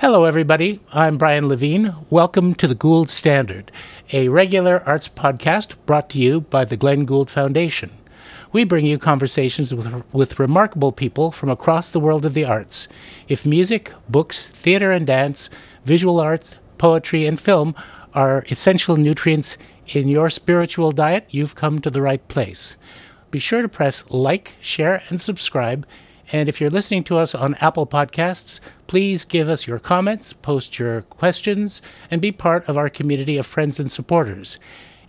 Hello, everybody. I'm Brian Levine. Welcome to the Gould Standard, a regular arts podcast brought to you by the Glenn Gould Foundation. We bring you conversations with remarkable people from across the world of the arts. If music, books, theater and dance, visual arts, poetry, and film are essential nutrients in your spiritual diet, you've come to the right place. Be sure to press like, share, and subscribe. And if you're listening to us on Apple Podcasts, please give us your comments, post your questions, and be part of our community of friends and supporters.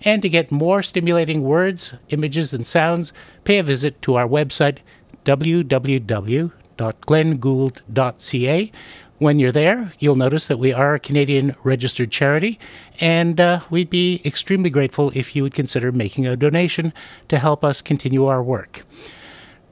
And to get more stimulating words, images, and sounds, pay a visit to our website, www.glenngould.ca. When you're there, you'll notice that we are a Canadian registered charity, and we'd be extremely grateful if you would consider making a donation to help us continue our work.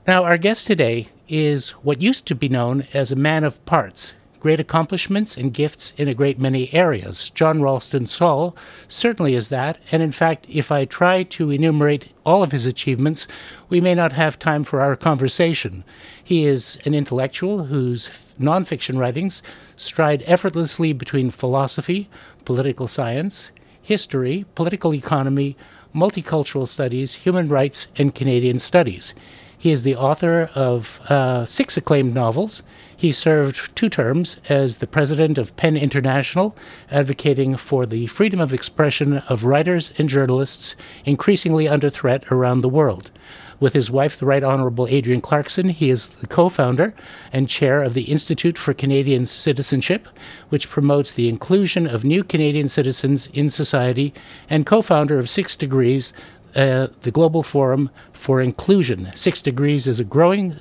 Now, our guest today is what used to be known as a man of parts, great accomplishments and gifts in a great many areas. John Ralston Saul certainly is that, and in fact, if I try to enumerate all of his achievements, we may not have time for our conversation. He is an intellectual whose nonfiction writings stride effortlessly between philosophy, political science, history, political economy, multicultural studies, human rights, and Canadian studies. He is the author of 6 acclaimed novels. He served 2 terms as the president of PEN International, advocating for the freedom of expression of writers and journalists increasingly under threat around the world. With his wife, the Right Honourable Adrienne Clarkson, he is the co-founder and chair of the Institute for Canadian Citizenship, which promotes the inclusion of new Canadian citizens in society, and co-founder of 6 Degrees, the Global Forum for Inclusion. 6 Degrees is a growing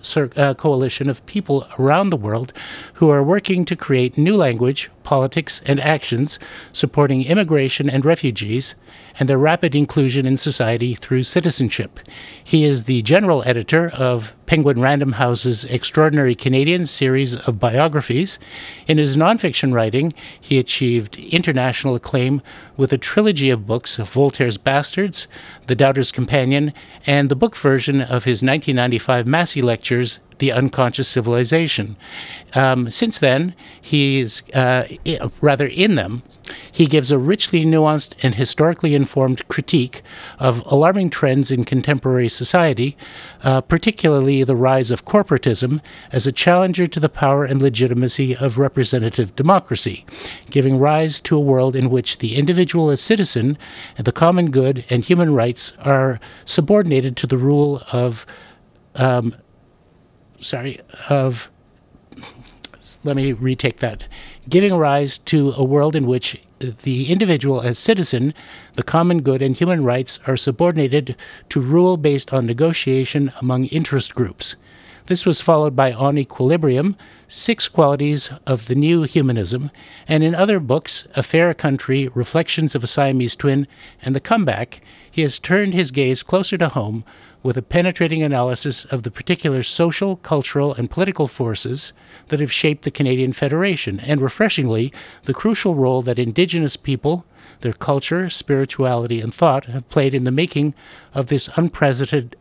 coalition of people around the world who are working to create new language, politics, and actions supporting immigration and refugees and their rapid inclusion in society through citizenship. He is the general editor of Penguin Random House's Extraordinary Canadians series of biographies. In his nonfiction writing, he achieved international acclaim with a trilogy of books, Voltaire's Bastards, The Doubter's Companion, and the book version of his 1995 Massey Lectures, The Unconscious Civilization. Since then, he's in them, he gives a richly nuanced and historically informed critique of alarming trends in contemporary society, particularly the rise of corporatism as a challenger to the power and legitimacy of representative democracy, giving rise to a world in which the individual as citizen, and the common good, and human rights are subordinated to the rule of let me retake that. Giving rise to a world in which the individual as citizen, the common good, and human rights are subordinated to rule based on negotiation among interest groups. This was followed by On Equilibrium, 6 Qualities of the New Humanism, and in other books, A Fair Country, Reflections of a Siamese Twin, and The Comeback, he has turned his gaze closer to home with a penetrating analysis of the particular social, cultural, and political forces that have shaped the Canadian Federation, and refreshingly, the crucial role that Indigenous people, their culture, spirituality, and thought have played in the making of this unprecedented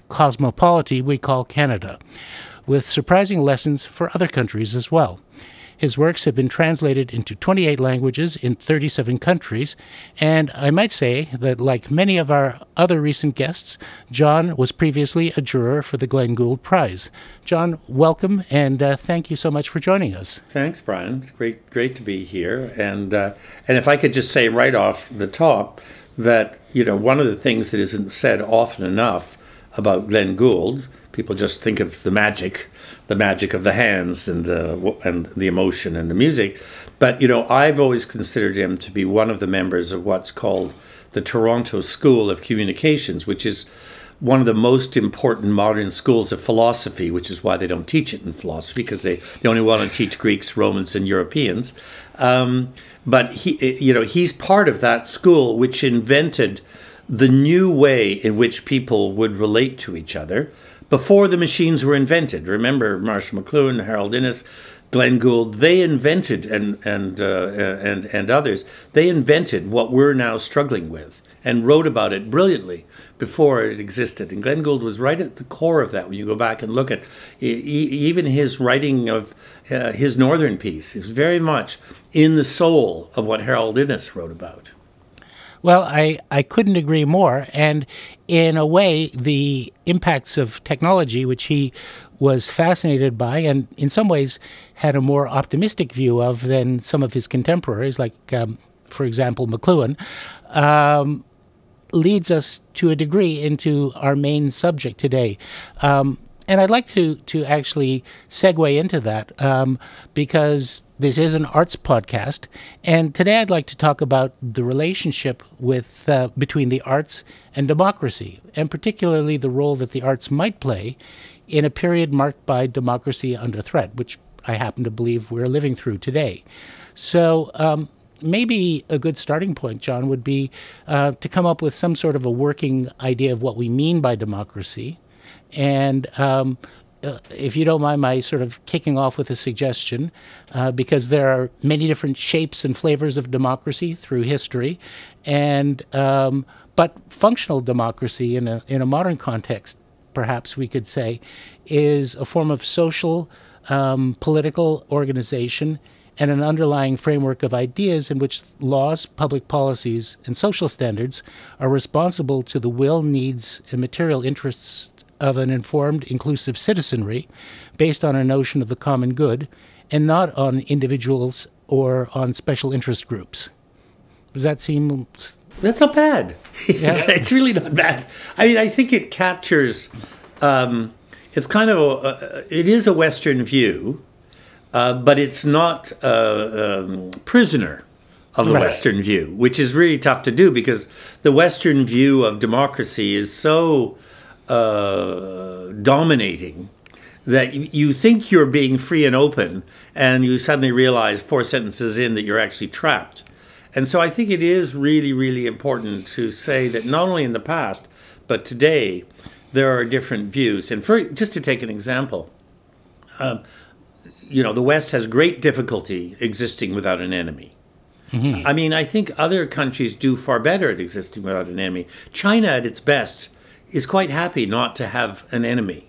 cosmopolity we call Canada, with surprising lessons for other countries as well. His works have been translated into 28 languages in 37 countries, and I might say that, like many of our other recent guests, John was previously a juror for the Glenn Gould Prize. John, welcome, and thank you so much for joining us. Thanks, Brian. It's great to be here. And if I could just say right off the top that, one of the things that isn't said often enough about Glenn Gould, people just think of the magic of the hands and the emotion and the music. But, I've always considered him to be one of the members of what's called the Toronto School of Communications, which is one of the most important modern schools of philosophy, which is why they don't teach it in philosophy, because they only want to teach Greeks, Romans, and Europeans. But he's part of that school, which invented the new way in which people would relate to each other before the machines were invented. Remember Marshall McLuhan, Harold Innis, Glenn Gould, they invented, and others, they invented what we're now struggling with. and wrote about it brilliantly before it existed. And Glenn Gould was right at the core of that. When you go back and look at even his writing of his Northern piece is very much in the soul of what Harold Innis wrote about. Well, I couldn't agree more. And in a way, the impacts of technology, which he was fascinated by and in some ways had a more optimistic view of than some of his contemporaries, like, for example, McLuhan, leads us to a degree into our main subject today. And I'd like to actually segue into that because this is an arts podcast. And today I'd like to talk about the relationship with between the arts and democracy, and particularly the role that the arts might play in a period marked by democracy under threat, which I happen to believe we're living through today. So maybe a good starting point, John, would be to come up with some sort of a working idea of what we mean by democracy. And if you don't mind my sort of kicking off with a suggestion, because there are many different shapes and flavors of democracy through history, and but functional democracy in a modern context, perhaps we could say, is a form of social, political organization and an underlying framework of ideas in which laws, public policies, and social standards are responsible to the will, needs, and material interests of an informed, inclusive citizenry based on a notion of the common good and not on individuals or on special interest groups. Does that seem... That's not bad. Yeah. It's really not bad. I mean, I think it captures... it's kind of... it is a Western view, but it's not prisoner of the Western view, which is really tough to do because the Western view of democracy is so... dominating that you think you're being free and open and you suddenly realize 4 sentences in that you're actually trapped. And so I think it is really, really important to say that not only in the past, but today there are different views. And just to take an example, the West has great difficulty existing without an enemy. Mm-hmm. I mean, I think other countries do far better at existing without an enemy. China at its best is quite happy not to have an enemy.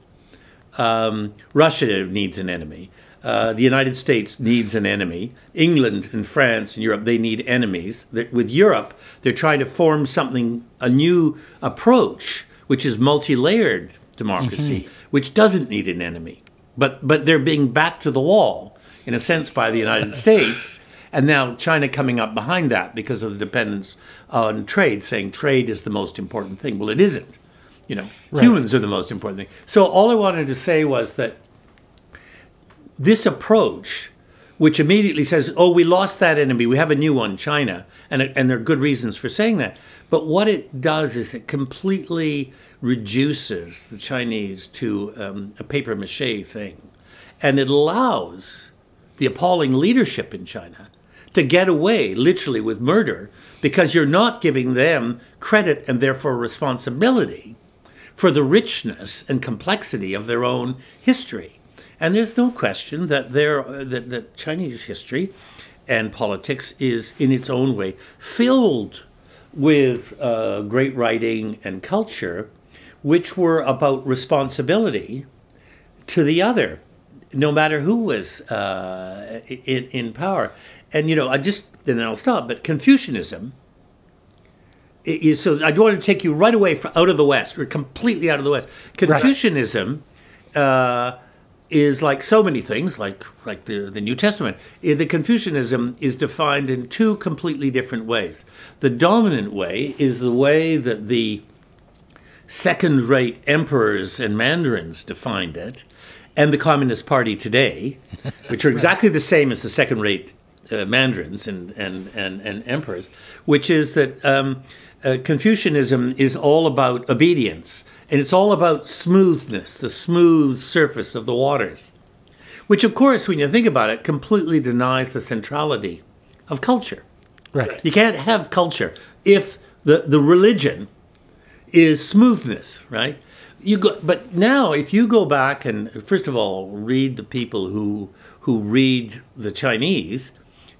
Russia needs an enemy. The United States needs an enemy. England and France and Europe, they need enemies. With Europe, they're trying to form a new approach, which is multi-layered democracy, which doesn't need an enemy. But they're being backed to the wall, in a sense, by the United States. And now China coming up behind that because of the dependence on trade, saying trade is the most important thing. Well, it isn't. Humans are the most important thing. So all I wanted to say was that this approach, which immediately says, oh, we lost that enemy, we have a new one, China, and there are good reasons for saying that. But what it does is it completely reduces the Chinese to a papier-mâché thing. And it allows the appalling leadership in China to get away, literally, with murder, because you're not giving them credit and therefore responsibility for the richness and complexity of their own history. And there's no question that that Chinese history and politics is, in its own way, filled with great writing and culture, which were about responsibility to the other, no matter who was in power. And, then I'll stop, but Confucianism, so I want to take you right away out of the West. We're completely out of the West. Confucianism is like so many things, like the New Testament. The Confucianism is defined in 2 completely different ways. The dominant way is the way that the second-rate emperors and mandarins defined it, and the Communist Party today, which are exactly the same as the second-rate mandarins and emperors, which is that Confucianism is all about obedience, and it's all about smoothness, the smooth surface of the waters, which, of course, when you think about it, completely denies the centrality of culture. Right. You can't have culture if the religion is smoothness, right? But now, if you go back and, first of all, read the people who read the Chinese,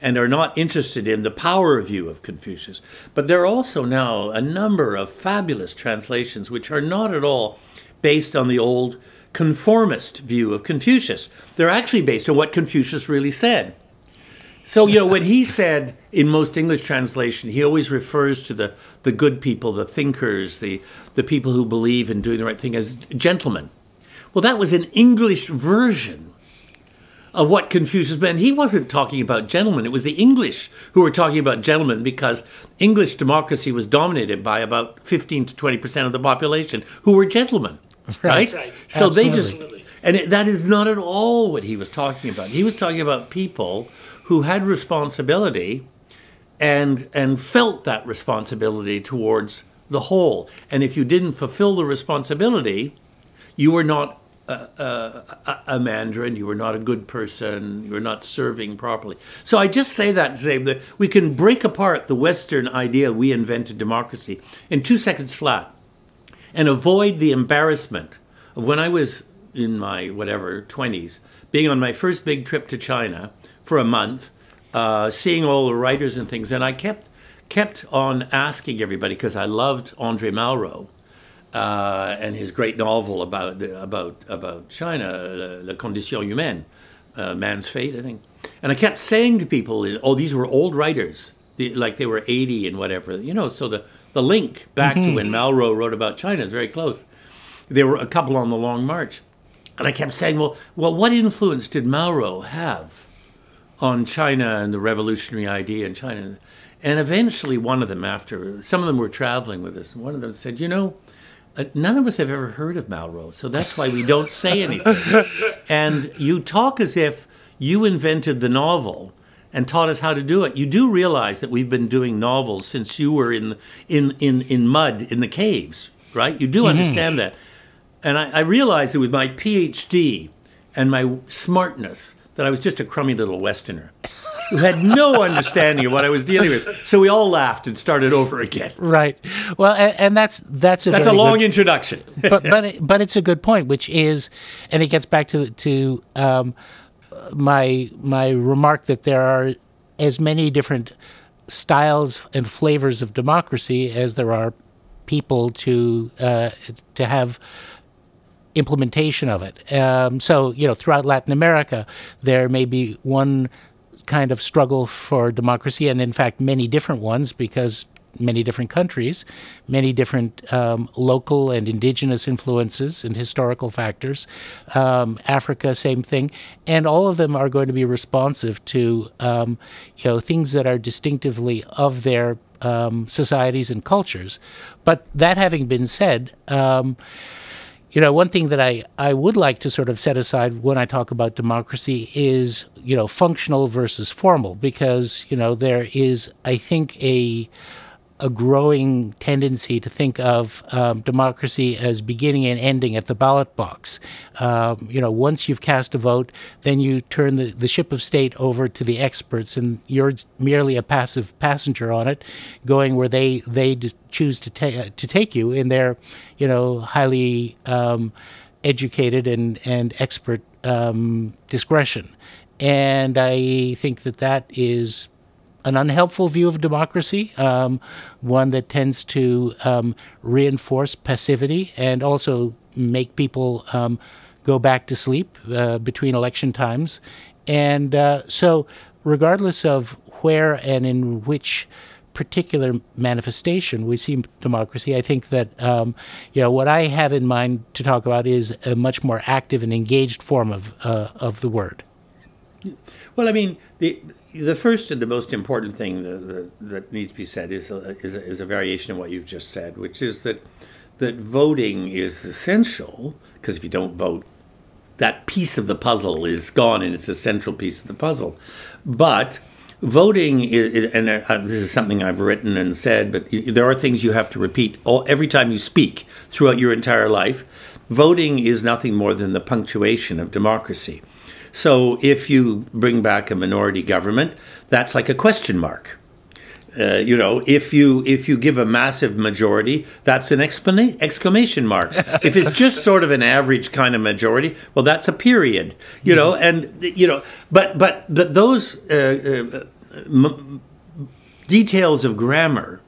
and are not interested in the power view of Confucius. But there are also now a number of fabulous translations which are not at all based on the old conformist view of Confucius. They're actually based on what Confucius really said. So, when he said in most English translation, he always refers to the good people, the thinkers, the people who believe in doing the right thing as gentlemen. Well, that was an English version of what Confucius meant. He wasn't talking about gentlemen. It was the English who were talking about gentlemen, because English democracy was dominated by about 15 to 20% of the population who were gentlemen, right? So Absolutely. they just, that is not at all what he was talking about. He was talking about people who had responsibility and felt that responsibility towards the whole. And if you didn't fulfill the responsibility, you were not a mandarin, you were not a good person, you were not serving properly. So I just say that to say that we can break apart the Western idea we invented democracy in 2 seconds flat and avoid the embarrassment of when I was in my 20s, being on my first big trip to China for a month, seeing all the writers and things. And I kept on asking everybody, because I loved Andre Malraux, and his great novel about China, La Condition Humaine, Man's Fate, I think. And I kept saying to people, these were old writers, like they were 80 and whatever, so the link back to when Malraux wrote about China is very close. There were a couple on the Long March. And I kept saying, well, what influence did Malraux have on China and the revolutionary idea in China? And eventually one of them, after some of them were traveling with us, and one of them said, none of us have ever heard of Malraux, so that's why we don't say anything. And you talk as if you invented the novel and taught us how to do it. You do realize that we've been doing novels since you were in mud in the caves, right? You do understand that. And I realized that with my PhD and my smartness, that I was just a crummy little Westerner who had no understanding of what I was dealing with. So we all laughed and started over again. Right. Well, and that's a long introduction. but it's a good point, which is, and it gets back to my remark that there are as many different styles and flavors of democracy as there are people to have implementation of it. So, throughout Latin America, there may be one kind of struggle for democracy, and in fact, many different ones, because many different countries, many different local and indigenous influences and historical factors. Africa, same thing. And all of them are going to be responsive to, things that are distinctively of their societies and cultures. But that having been said, one thing that I would like to sort of set aside when I talk about democracy is, functional versus formal, because, there is, I think, a growing tendency to think of democracy as beginning and ending at the ballot box. Once you've cast a vote, then you turn the ship of state over to the experts, and you're merely a passive passenger on it, going where they choose to take you in their, highly educated and expert discretion. And I think that is an unhelpful view of democracy, one that tends to reinforce passivity and also make people go back to sleep between election times. And so regardless of where and in which particular manifestation we see democracy, I think that what I have in mind to talk about is a much more active and engaged form of the word. Well, I mean, the first and the most important thing that needs to be said is a variation of what you've just said, which is that voting is essential, because if you don't vote, that piece of the puzzle is gone, and it's a central piece of the puzzle. But voting is, and this is something I've written and said, but there are things you have to repeat every time you speak throughout your entire life. Voting is nothing more than the punctuation of democracy. So if you bring back a minority government, that's like a question mark. If you give a massive majority, that's an exclamation mark. If it's just sort of an average kind of majority, well, that's a period. But those details of grammar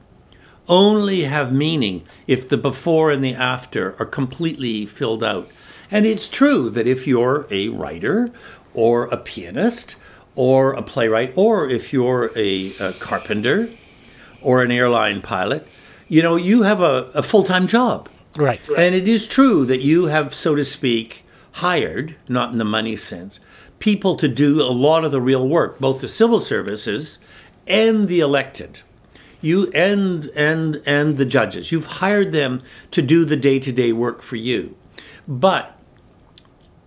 only have meaning if the before and the after are completely filled out. And it's true that if you're a writer or a pianist or a playwright, or if you're a carpenter or an airline pilot, you have a full-time job. Right. And it is true that you have, so to speak, hired, not in the money sense, people to do a lot of the real work, both the civil services and the elected. You and the judges. You've hired them to do the day-to-day work for you. But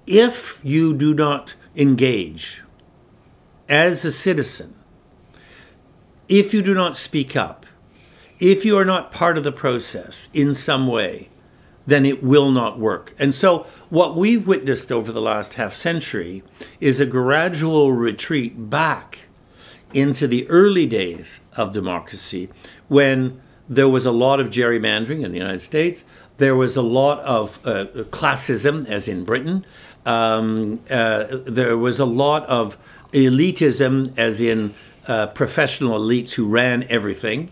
if you do not engage as a citizen, if you do not speak up, if you are not part of the process in some way, then it will not work. And so what we've witnessed over the last half century is a gradual retreat back into the early days of democracy, when there was a lot of gerrymandering in the United States, there was a lot of classism, as in Britain, there was a lot of elitism, as in professional elites who ran everything,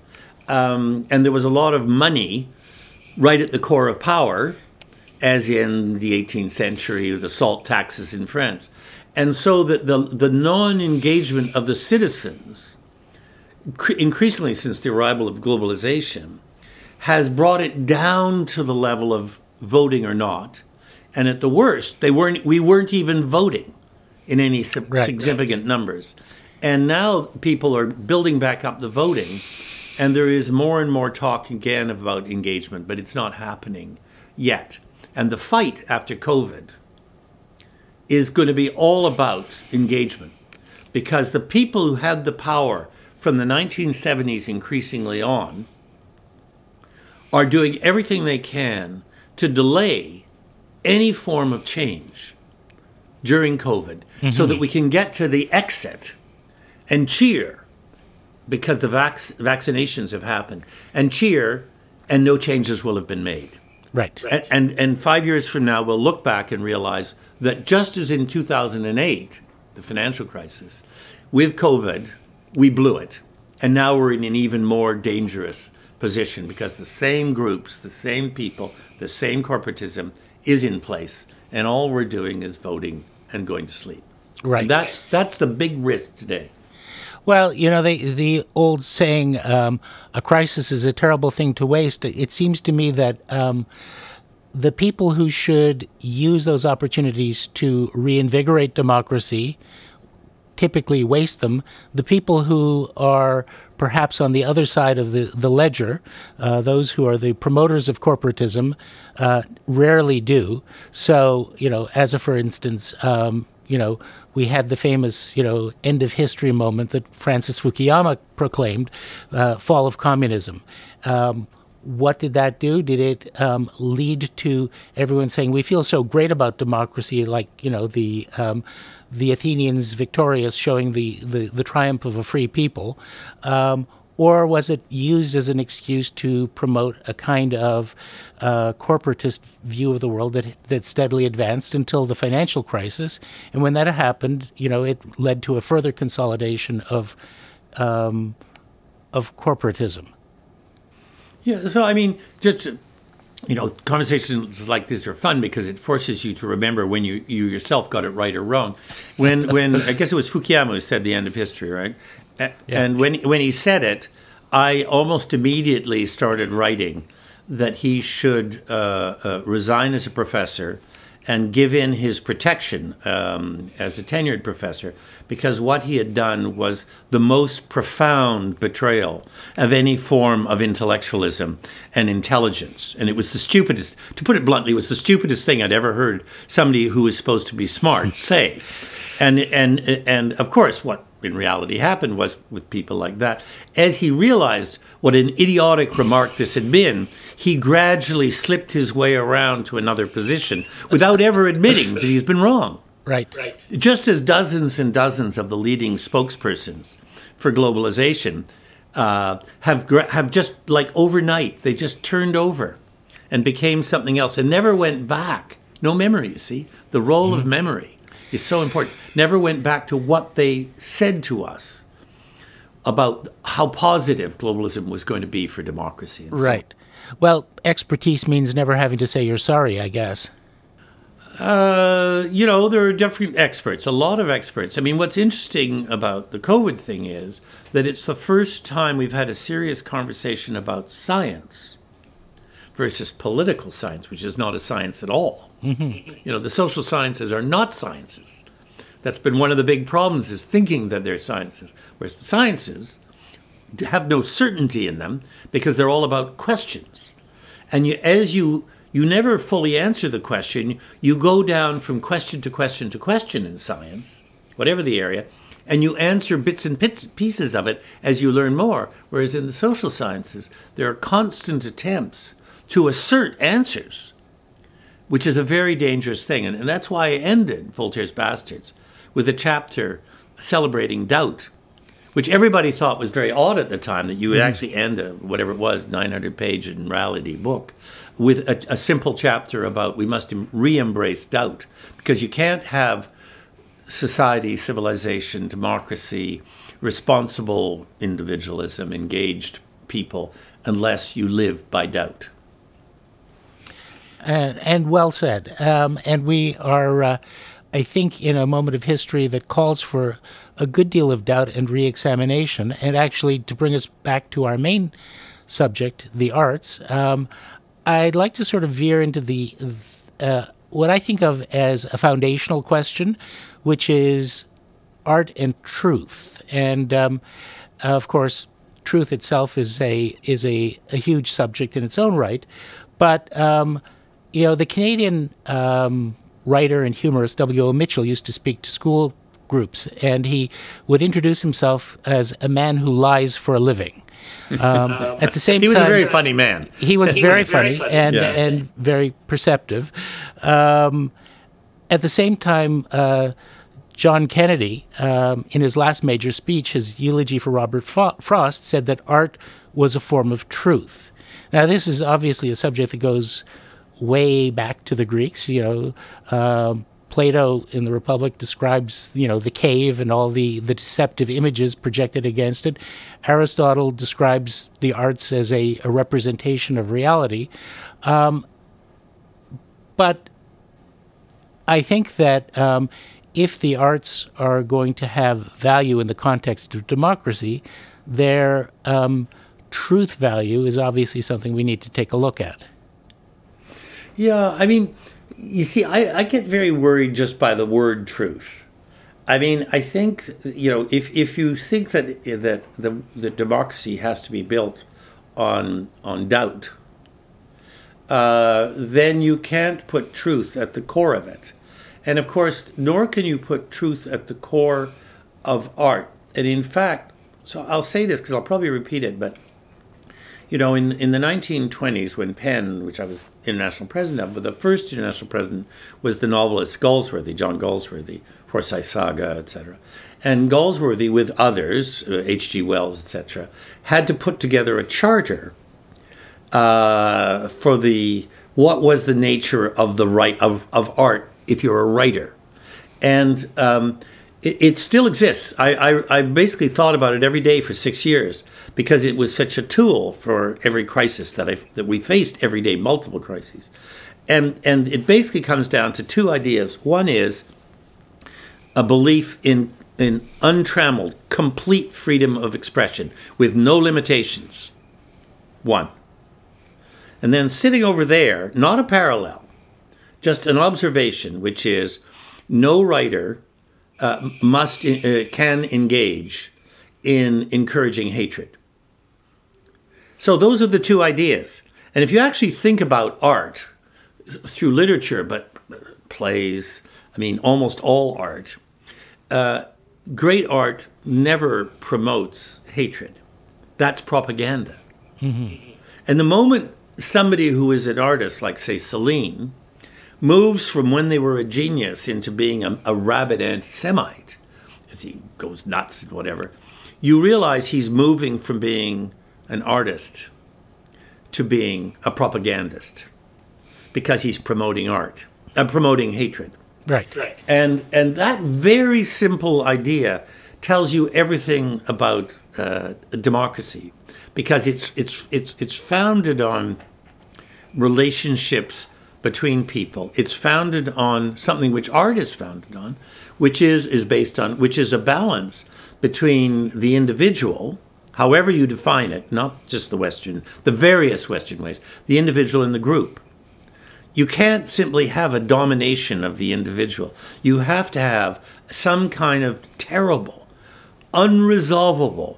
and there was a lot of money right at the core of power, as in the 18th century, the salt taxes in France. And so that the non-engagement of the citizens, increasingly since the arrival of globalization, has brought it down to the level of voting or not. And at the worst, we weren't even voting in any significant numbers. And now people are building back up the voting, and there is more and more talk again about engagement, but it's not happening yet. And the fight after COVID is going to be all about engagement, because the people who had the power from the 1970s increasingly on are doing everything they can to delay any form of change during COVID, so that we can get to the exit and cheer because the vaccinations have happened, and cheer and no changes will have been made. Right. And 5 years from now, we'll look back and realize that just as in 2008, the financial crisis, with COVID, we blew it. And now we're in an even more dangerous position, because the same groups, the same people, the same corporatism is in place. And all we're doing is voting and going to sleep. Right. And that's the big risk today. Well, the old saying, a crisis is a terrible thing to waste. It seems to me that the people who should use those opportunities to reinvigorate democracy typically waste them. The people who are perhaps on the other side of the ledger, those who are the promoters of corporatism, rarely do. So, as a for instance, we had the famous, end of history moment that Francis Fukuyama proclaimed, fall of communism. What did that do? Did it lead to everyone saying, we feel so great about democracy, like, the Athenians victorious, showing the triumph of a free people? Or was it used as an excuse to promote a kind of corporatist view of the world that steadily advanced until the financial crisis? And when that happened, it led to a further consolidation of corporatism. Yeah, so I mean, just, conversations like this are fun because it forces you to remember when you yourself got it right or wrong. When I guess it was Fukuyama who said the end of history, right? Yeah. And when he said it, I almost immediately started writing that he should resign as a professor and give in his protection as a tenured professor, because what he had done was the most profound betrayal of any form of intellectualism and intelligence. And it was the stupidest, to put it bluntly, it was the stupidest thing I'd ever heard somebody who was supposed to be smart say. And of course, what in reality happened was, with people like that, as he realized what an idiotic remark this had been, he gradually slipped his way around to another position without ever admitting that he's been wrong. Right. Just as dozens and dozens of the leading spokespersons for globalization have just, like overnight, they just turned over and became something else and never went back. No memory, you see. The role of memory is so important. Never went back to what they said to us. about how positive globalism was going to be for democracy. And Right. Well, expertise means never having to say you're sorry, I guess. You know, there are different experts, a lot of experts. I mean, what's interesting about the COVID thing is that it's the first time we've had a serious conversation about science versus political science, which is not a science at all. Mm-hmm. You know, the social sciences are not sciences. That's been one of the big problems, is thinking that they're sciences, whereas the sciences have no certainty in them because they're all about questions. And you never fully answer the question. You go down from question to question to question in science, whatever the area, and you answer bits and pieces of it as you learn more. Whereas in the social sciences, there are constant attempts to assert answers, which is a very dangerous thing. And that's why I ended Voltaire's Bastards with a chapter celebrating doubt, which everybody thought was very odd at the time, that you would actually end whatever it was, 900-page in reality book, with a simple chapter about we must re-embrace doubt, because you can't have society, civilization, democracy, responsible individualism, engaged people, unless you live by doubt. And well said. And we are, I think, in a moment of history that calls for a good deal of doubt and re-examination. And actually, to bring us back to our main subject, the arts, I'd like to sort of veer into the what I think of as a foundational question, which is art and truth. And of course, truth itself is a huge subject in its own right. But you know, the Canadian writer and humorist W.O. Mitchell used to speak to school groups, and he would introduce himself as a man who lies for a living. At the same time, he was a very funny man. He was very funny and very perceptive. At the same time, John Kennedy, in his last major speech, his eulogy for Robert Frost, said that art was a form of truth. Now, this is obviously a subject that goes way back to the Greeks. You know, Plato in the Republic describes, you know, the cave and all the deceptive images projected against it. Aristotle describes the arts as a representation of reality. But I think that if the arts are going to have value in the context of democracy, their truth value is obviously something we need to take a look at. Yeah, I mean, you see, I get very worried just by the word truth. I mean, I think, you know, if you think that the democracy has to be built on doubt, then you can't put truth at the core of it. And of course, nor can you put truth at the core of art. And in fact, so I'll say this because I'll probably repeat it, but you know, in the 1920s, when Penn, which I was international president of, but the first international president was the novelist Galsworthy, John Galsworthy, Forsyth Saga, etc. And Galsworthy, with others, H.G. Wells, etc., had to put together a charter for what was the nature of the right of art if you're a writer. And it still exists. I basically thought about it every day for 6 years, because it was such a tool for every crisis that we faced every day, multiple crises. And it basically comes down to two ideas. One is a belief in untrammeled, complete freedom of expression with no limitations. One. And then sitting over there, not a parallel, just an observation, which is no writer can engage in encouraging hatred. So those are the two ideas. And if you actually think about art through literature, but plays, I mean, almost all art, great art never promotes hatred. That's propaganda. Mm-hmm. And the moment somebody who is an artist, like, say, Celine, moves from when they were a genius into being a rabid anti-Semite, as he goes nuts and whatever, you realize he's moving from being an artist to being a propagandist, because he's promoting art, promoting hatred. Right. And that very simple idea tells you everything about democracy, because it's founded on relationships between people. It's founded on something which art is founded on, which is based on, which is a balance between the individual, however you define it, not just the various Western ways, the individual and the group. You can't simply have a domination of the individual. You have to have some kind of terrible, unresolvable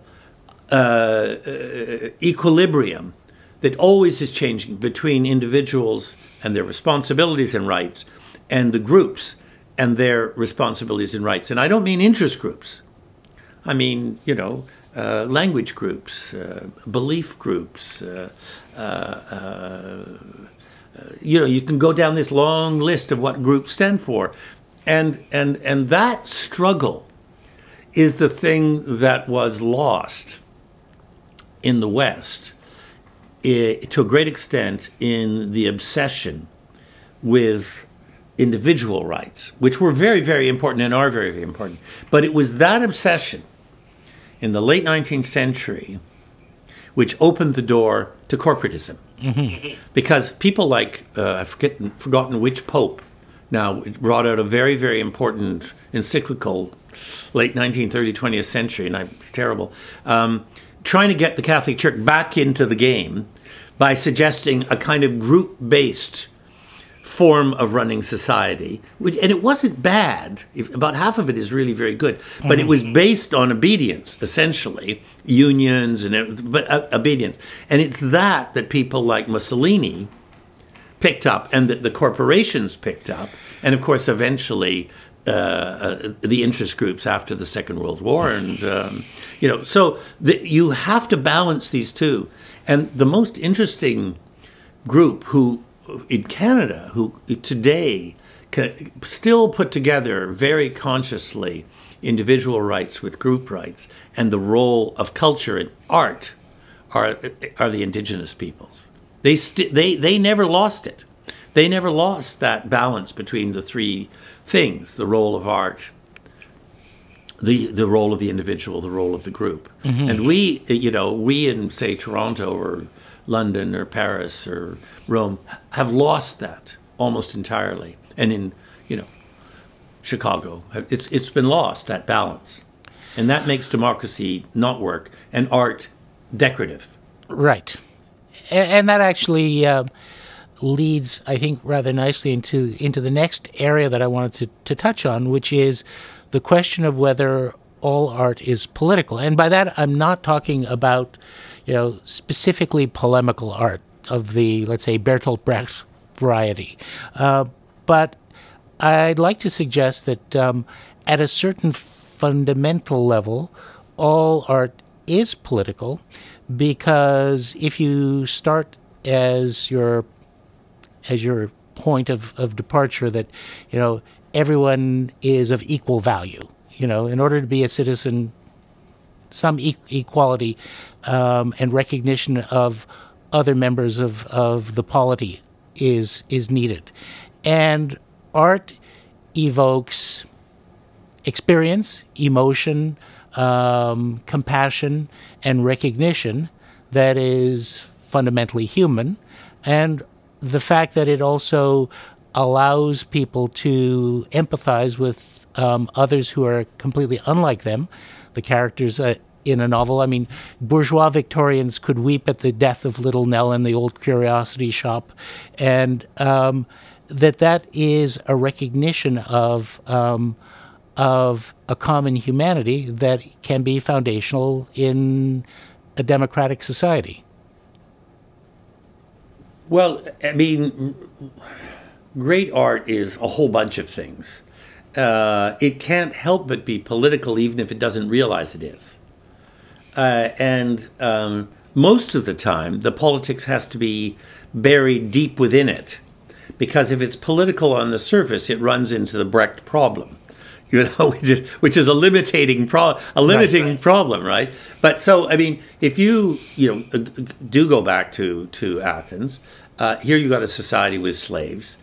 equilibrium that always is changing between individuals and their responsibilities and rights, and the groups and their responsibilities and rights. And I don't mean interest groups. I mean, language groups, belief groups. You can go down this long list of what groups stand for. And that struggle is the thing that was lost in the West to a great extent in the obsession with individual rights, which were very, very important and are very, very important. But it was that obsession in the late 19th century which opened the door to corporatism. Mm-hmm. Because people like, I've forgotten which pope, now it brought out a very, very important encyclical, late 19th, early 20th century, and it's terrible, trying to get the Catholic Church back into the game by suggesting a kind of group-based form of running society. And it wasn't bad. About half of it is really very good. But it was based on obedience, essentially, unions, but obedience. And it's that people like Mussolini picked up, and that the corporations picked up, and of course eventually the interest groups after the Second World War. And, so you have to balance these two. And the most interesting group in Canada, who today still put together very consciously individual rights with group rights and the role of culture and art, are the Indigenous peoples. They never lost it. They never lost that balance between the three things: the role of art, the role of the individual, the role of the group. Mm-hmm. And we in, say, Toronto or London or Paris or Rome have lost that almost entirely. And in, Chicago, it's been lost, that balance. And that makes democracy not work and art decorative. Right. And that actually leads, I think, rather nicely into the next area that I wanted to touch on, which is the question of whether all art is political. And by that, I'm not talking about, specifically polemical art of the, let's say, Bertolt Brecht variety. But I'd like to suggest that at a certain fundamental level, all art is political, because if you start as your point of departure that, everyone is of equal value, in order to be a citizen, some equality and recognition of other members of the polity is needed. And art evokes experience, emotion, compassion, and recognition that is fundamentally human. And the fact that it also allows people to empathize with others who are completely unlike them, the characters in a novel. I mean, bourgeois Victorians could weep at the death of Little Nell in the old curiosity shop, and that is a recognition of a common humanity that can be foundational in a democratic society. Well, I mean, great art is a whole bunch of things. It can't help but be political, even if it doesn't realize it is. And most of the time, the politics has to be buried deep within it, because if it's political on the surface, it runs into the Brecht problem, which is a limiting problem, right? But so, I mean, if you do go back to Athens, here you got a society with slaves,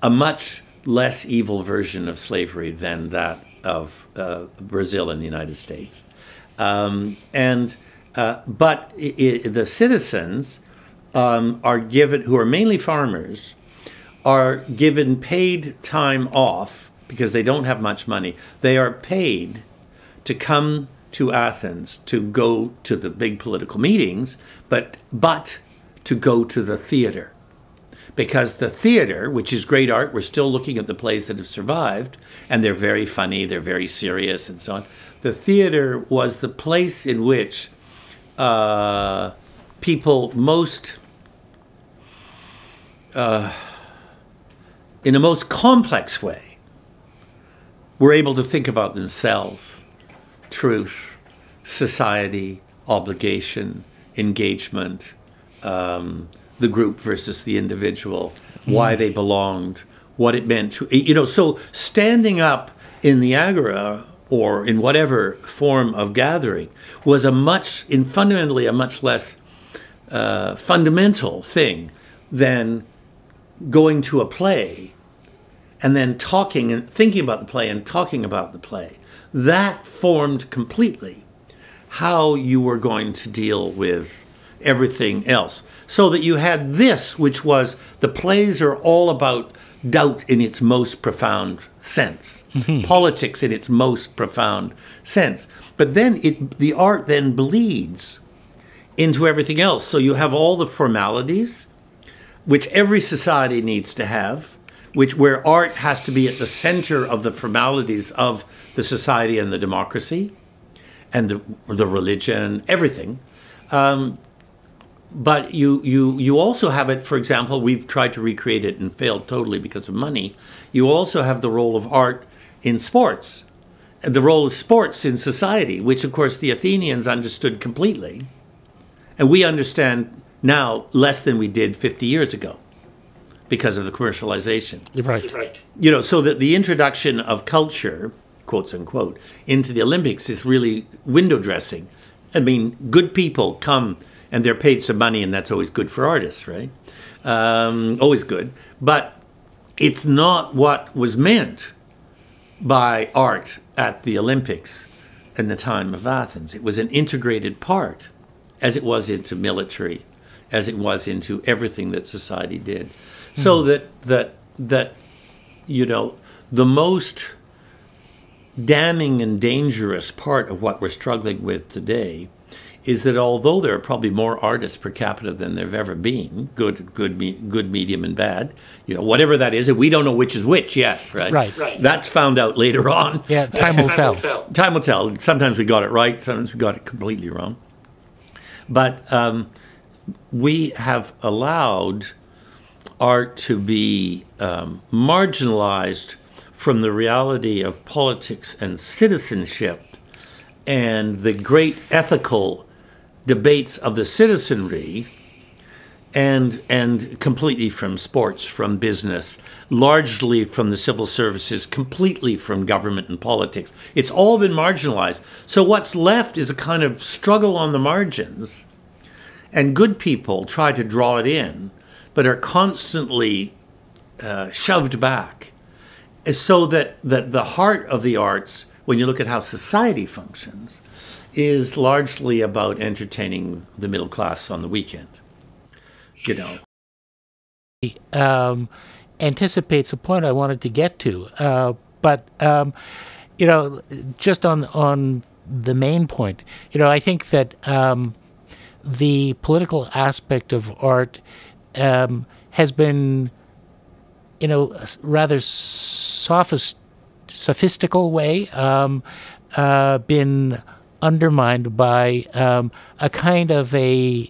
a much less evil version of slavery than that of Brazil and the United States. But the citizens are given, who are mainly farmers, are given paid time off because they don't have much money. They are paid to come to Athens to go to the big political meetings, but to go to the theater. Because the theater, which is great art, we're still looking at the plays that have survived, and they're very funny, they're very serious, and so on. The theater was the place in which people most, in a most complex way, were able to think about themselves, truth, society, obligation, engagement, the group versus the individual, why they belonged, what it meant to, so standing up in the agora or in whatever form of gathering was fundamentally a much less fundamental thing than going to a play and then talking and thinking about the play and talking about the play. That formed completely how you were going to deal with everything else. So that you had this, which was the plays are all about doubt in its most profound sense, politics in its most profound sense. But then the art then bleeds into everything else. So you have all the formalities, which every society needs to have, where art has to be at the center of the formalities of the society and the democracy and the religion, everything. But you also have it, for example, we've tried to recreate it and failed totally because of money. You also have the role of art in sports, the role of sports in society, which of course the Athenians understood completely. And we understand now less than we did 50 years ago because of the commercialization. Right. So that the introduction of culture, quotes unquote, into the Olympics is really window dressing. I mean, good people come and they're paid some money, and that's always good for artists, right? Always good. But it's not what was meant by art at the Olympics in the time of Athens. It was an integrated part, as it was into military, as it was into everything that society did. So that the most damning and dangerous part of what we're struggling with today is that although there are probably more artists per capita than there have ever been, good, medium, and bad, whatever that is, and we don't know which is which yet, right? Right. That's found out later on. Yeah, time will tell. Time will tell. Sometimes we got it right, sometimes we got it completely wrong. But we have allowed art to be marginalized from the reality of politics and citizenship and the great ethical debates of the citizenry, and completely from sports, from business, largely from the civil services, completely from government and politics. It's all been marginalized. So what's left is a kind of struggle on the margins, and good people try to draw it in, but are constantly shoved back. So that the heart of the arts, when you look at how society functions, is largely about entertaining the middle class on the weekend. Anticipates a point I wanted to get to, but just on the main point, I think that the political aspect of art has been, a rather sophistical way, been undermined by a kind of a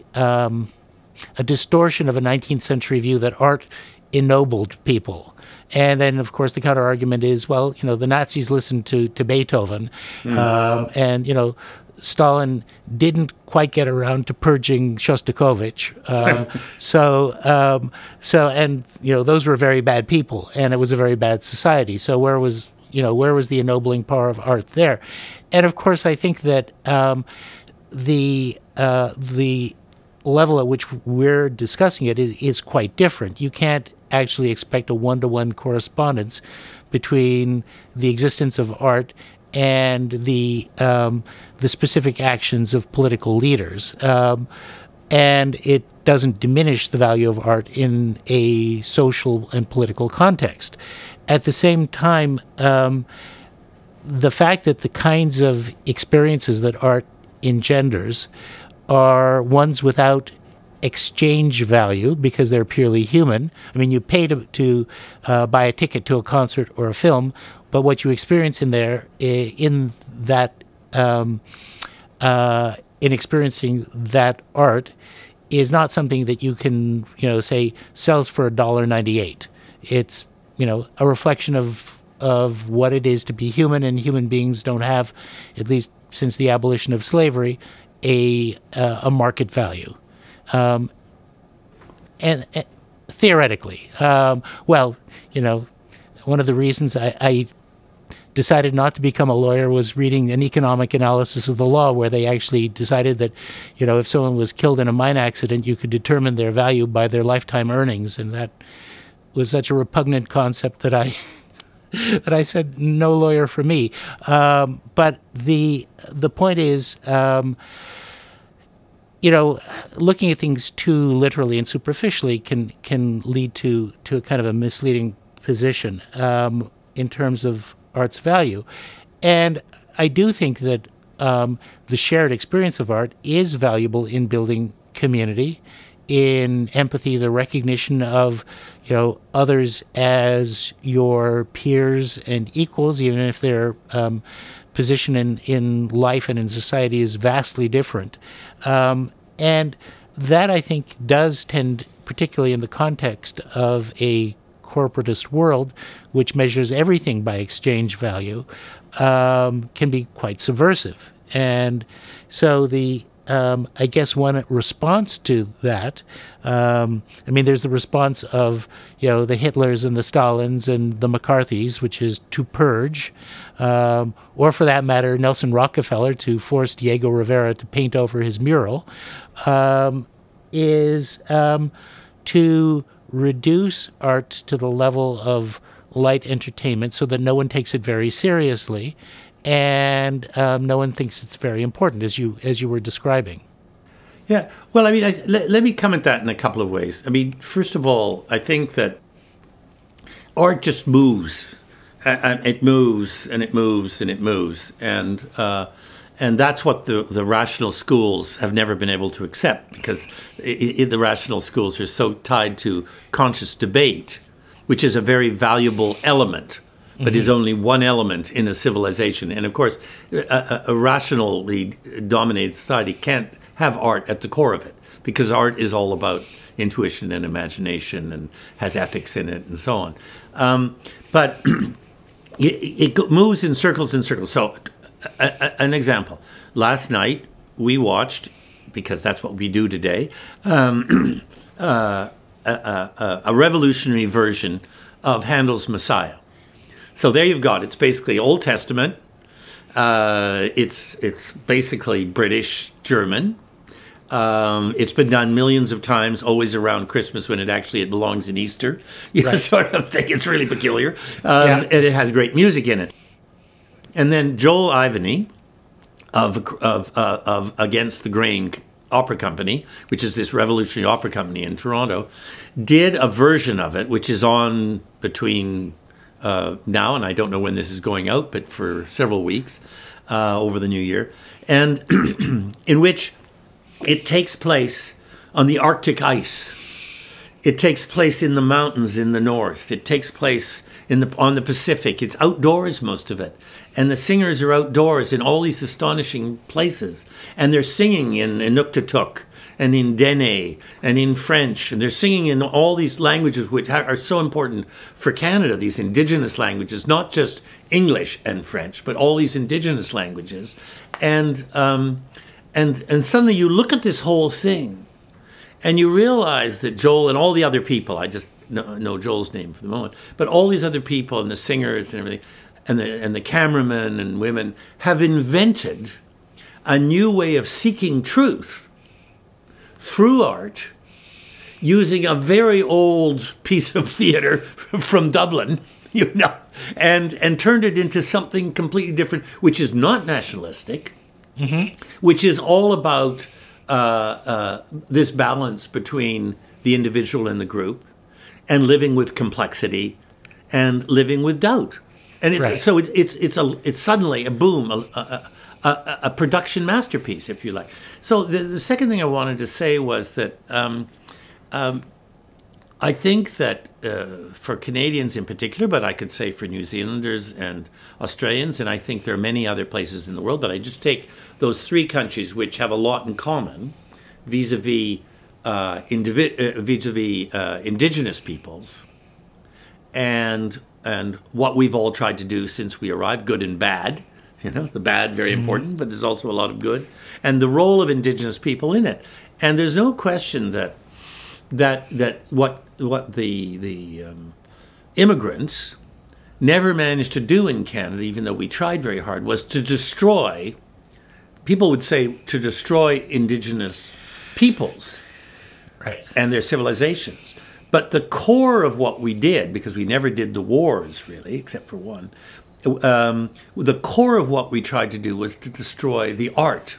distortion of a 19th century view that art ennobled people. And then, of course, the counter-argument is, well, the Nazis listened to Beethoven, and, Stalin didn't quite get around to purging Shostakovich. Those were very bad people, and it was a very bad society. So where was the ennobling power of art there? And of course, I think that the level at which we're discussing it is quite different. You can't actually expect a one-to-one correspondence between the existence of art and the specific actions of political leaders. And it doesn't diminish the value of art in a social and political context. At the same time, the fact that the kinds of experiences that art engenders are ones without exchange value because they're purely human. I mean, you pay to buy a ticket to a concert or a film, but what you experience in there, in experiencing that art, is not something that you can, say sells for $1.98. It's, a reflection of what it is to be human, and human beings don't have, at least since the abolition of slavery, a market value. And theoretically, one of the reasons I decided not to become a lawyer was reading an economic analysis of the law, where they actually decided that, if someone was killed in a mine accident, you could determine their value by their lifetime earnings, and that was such a repugnant concept that I said, no lawyer for me. But the point is, looking at things too literally and superficially can lead to a kind of a misleading position in terms of art's value. And I do think that the shared experience of art is valuable in building community, in empathy, the recognition of others as your peers and equals, even if their position in life and in society is vastly different. And that, I think, does tend, particularly in the context of a corporatist world, which measures everything by exchange value, can be quite subversive. And so I guess one response to that, there's the response of, the Hitlers and the Stalins and the McCarthys, which is to purge, or for that matter, Nelson Rockefeller to force Diego Rivera to paint over his mural, is to reduce art to the level of light entertainment so that no one takes it very seriously, and no one thinks it's very important, as you were describing. Yeah, well, let me comment that in a couple of ways. First of all, I think that art just moves, and it moves, and it moves, and it moves, and that's what the rational schools have never been able to accept, because the rational schools are so tied to conscious debate, which is a very valuable element, but is only one element in a civilization. And of course, a rationally dominated society can't have art at the core of it, because art is all about intuition and imagination and has ethics in it and so on. But it moves in circles and circles. So an example, last night we watched, because that's what we do today, a revolutionary version of Handel's Messiah. So there you've got, it's basically Old Testament. It's basically British German. It's been done millions of times, always around Christmas, when it belongs in Easter, right. Sort of thing. It's really peculiar, and it has great music in it. And then Joel Ivany of Against the Grain Opera Company, which is this revolutionary opera company in Toronto, did a version of it, which is on between now, and I don't know when this is going out, but for several weeks over the new year, and in which it takes place on the Arctic ice. It takes place in the mountains in the north. It takes place on the Pacific. It's outdoors, most of it. And the singers are outdoors in all these astonishing places. And they're singing in Inuktitut and in Dene and in French. And they're singing in all these languages which are so important for Canada, these Indigenous languages, not just English and French, but all these Indigenous languages. And suddenly you look at this whole thing and you realize that Joel and all the other people, I just know Joel's name for the moment, but all these other people and the singers and everything, and the cameramen and women have invented a new way of seeking truth through art using a very old piece of theater from Dublin, and turned it into something completely different, which is not nationalistic, which is all about this balance between the individual and the group, and living with complexity, and living with doubt. And it's suddenly a boom, a production masterpiece, if you like. So the second thing I wanted to say was that I think that for Canadians in particular, but I could say for New Zealanders and Australians, and I think there are many other places in the world, but I just take those three countries which have a lot in common vis-a-vis Indigenous peoples, and what we've all tried to do since we arrived, good and bad. The bad, very important, but there's also a lot of good, and the role of Indigenous people in it. And there's no question that what the immigrants never managed to do in Canada, even though we tried very hard, was to destroy. People would say to destroy Indigenous peoples, right, and their civilizations. But the core of what we did, because we never did the wars really, except for one. The core of what we tried to do was to destroy the art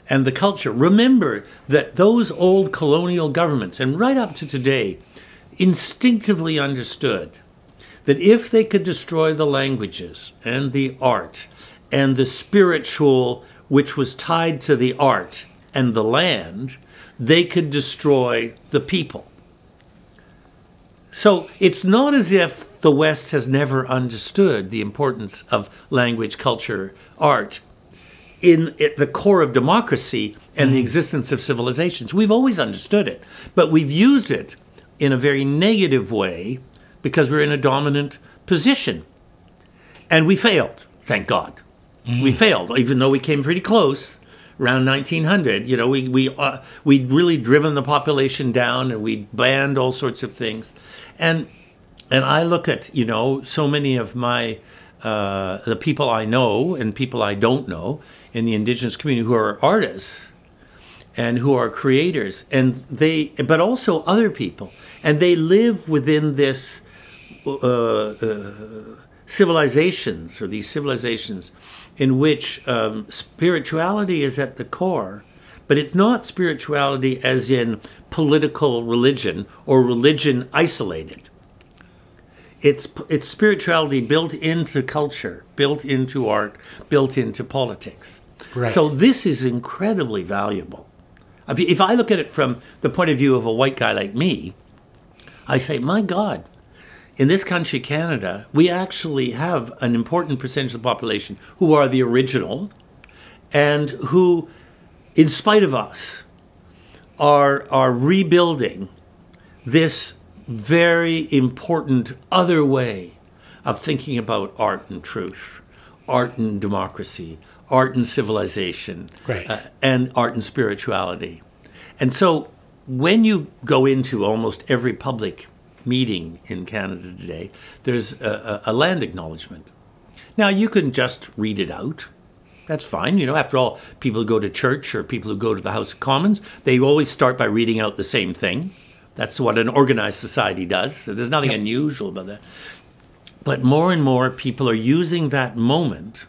and the culture. Remember that those old colonial governments, and right up to today, instinctively understood that if they could destroy the languages and the art and the spiritual which was tied to the art and the land, they could destroy the people. So it's not as if the West has never understood the importance of language, culture, art at the core of democracy and the existence of civilizations. We've always understood it, but we've used it in a very negative way because we're in a dominant position. And we failed, thank God. We failed, even though we came pretty close. Around 1900, we'd really driven the population down, and we banned all sorts of things. And I look at, so many of my, the people I know and people I don't know in the Indigenous community who are artists and who are creators, but also other people. And they live within this civilizations, or these civilizations in which spirituality is at the core, but it's not spirituality as in political religion or religion isolated. It's spirituality built into culture, built into art, built into politics. Right. So this is incredibly valuable. If I look at it from the point of view of a white guy like me, I say, my God, in this country, Canada, we actually have an important percentage of the population who are the original and who, in spite of us, are rebuilding this very important other way of thinking about art and truth, art and democracy, art and civilization, right, and art and spirituality. And so when you go into almost every public meeting in Canada today, there's a land acknowledgement. Now, you can just read it out. That's fine. After all, people who go to church or people who go to the House of Commons, they always start by reading out the same thing. That's what an organized society does. So there's nothing unusual about that. But more and more people are using that moment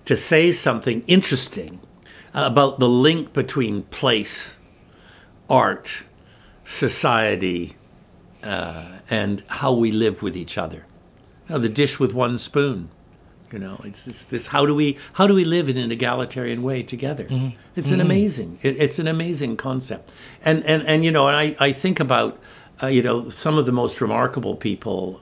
to say something interesting about the link between place, art, society, and how we live with each other. The dish with one spoon. It's just this: how do we live in an egalitarian way together? It's an amazing concept. And I think about some of the most remarkable people.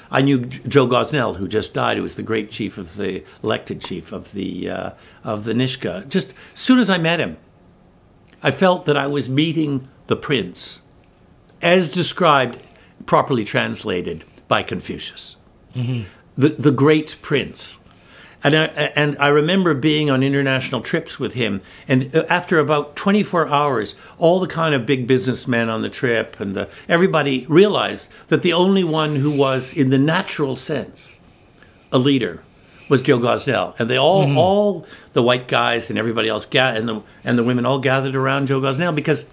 I knew Joe Gosnell, who just died, who was the great chief of the elected chief of the Nisga'a. Just as soon as I met him, I felt that I was meeting the prince, as described, properly translated by Confucius. The great prince. And I remember being on international trips with him, and after about 24 hours, all the kind of big businessmen on the trip and everybody realized that the only one who was, in the natural sense, a leader was Joe Gosnell. And they all the white guys and everybody else, and the women all gathered around Joe Gosnell because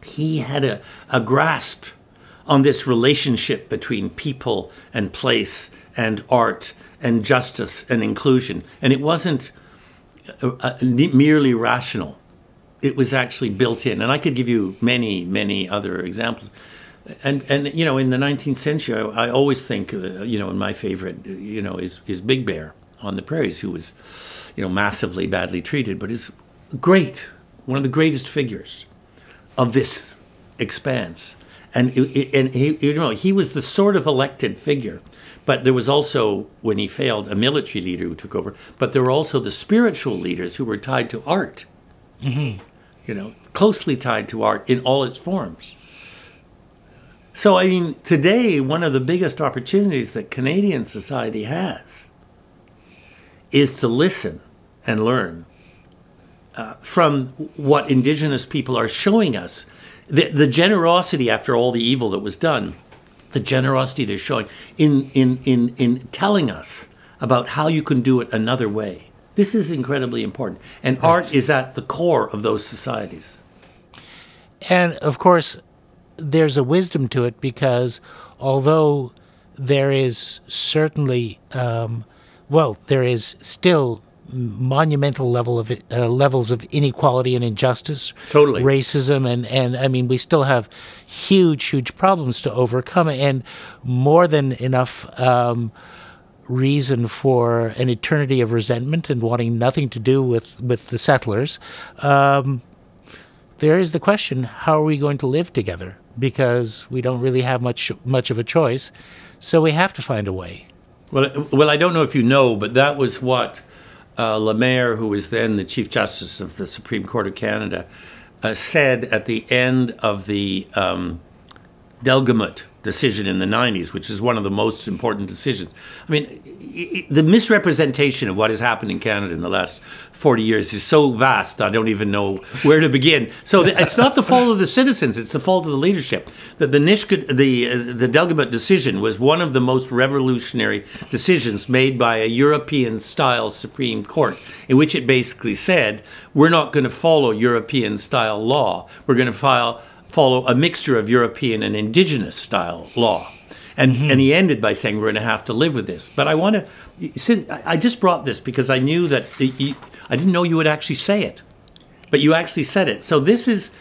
he had a grasp on this relationship between people and place and art and justice and inclusion. And it wasn't merely rational. It was actually built in. And I could give you many, many other examples. And you know, in the 19th century, I always think, you know, and my favorite, you know, is Big Bear on the prairies, who was, you know, massively badly treated, but is great, one of the greatest figures of this expanse. And he, you know, he was the sort of elected figure. But there was also, when he failed, a military leader who took over. But there were also the spiritual leaders who were tied to art, you know, closely tied to art in all its forms. So, I mean, today, one of the biggest opportunities that Canadian society has is to listen and learn from what Indigenous people are showing us. The generosity after all the evil that was done, the generosity they're showing in telling us about how you can do it another way. This is incredibly important. And art is at the core of those societies. And, of course, there's a wisdom to it, because although there is certainly, there is still monumental levels of inequality and injustice, totally, racism, and I mean, we still have huge problems to overcome, and more than enough reason for an eternity of resentment and wanting nothing to do with the settlers. There is the question: how are we going to live together? Because we don't really have much of a choice, so we have to find a way. Well, I don't know if you know, but that was what Lemaire, who was then the Chief Justice of the Supreme Court of Canada, said at the end of the Delgamut decision in the 90s, which is one of the most important decisions. I mean, the misrepresentation of what has happened in Canada in the last 40 years is so vast, I don't even know where to begin. So it's not the fault of the citizens, it's the fault of the leadership. The Delgamut decision was one of the most revolutionary decisions made by a European-style Supreme Court, in which it basically said, we're not going to follow European-style law, we're going to follow a mixture of European and Indigenous style law. And he ended by saying, we're going to have to live with this. But I just brought this because I knew that, I didn't know you would actually say it, but you actually said it. So this is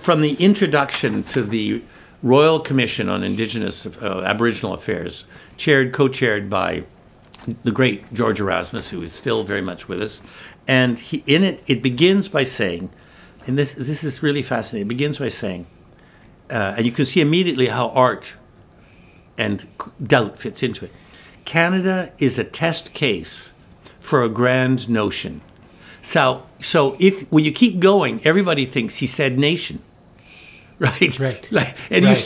from the introduction to the Royal Commission on Indigenous Aboriginal Affairs, co-chaired by the great George Erasmus, who is still very much with us. And it begins by saying, and this is really fascinating, it begins by saying, and you can see immediately how art and doubt fits into it. Canada is a test case for a grand notion. So when you keep going, everybody thinks he said nation, right? Right.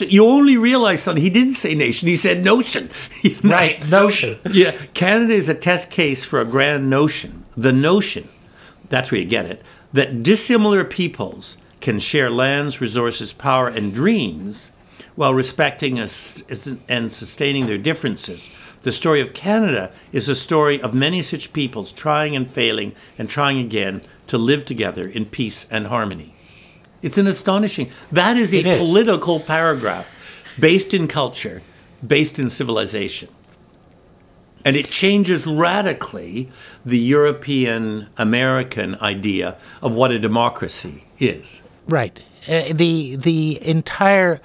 You only realize something. He didn't say nation. He said notion. Right. Notion. Yeah. Canada is a test case for a grand notion. The notion, that's where you get it, that dissimilar peoples can share lands, resources, power, and dreams while respecting and sustaining their differences. The story of Canada is a story of many such peoples trying and failing and trying again to live together in peace and harmony. It's an astonishing, that is a political paragraph based in culture, based in civilization. And it changes radically the European-American idea of what a democracy is. Right. The entire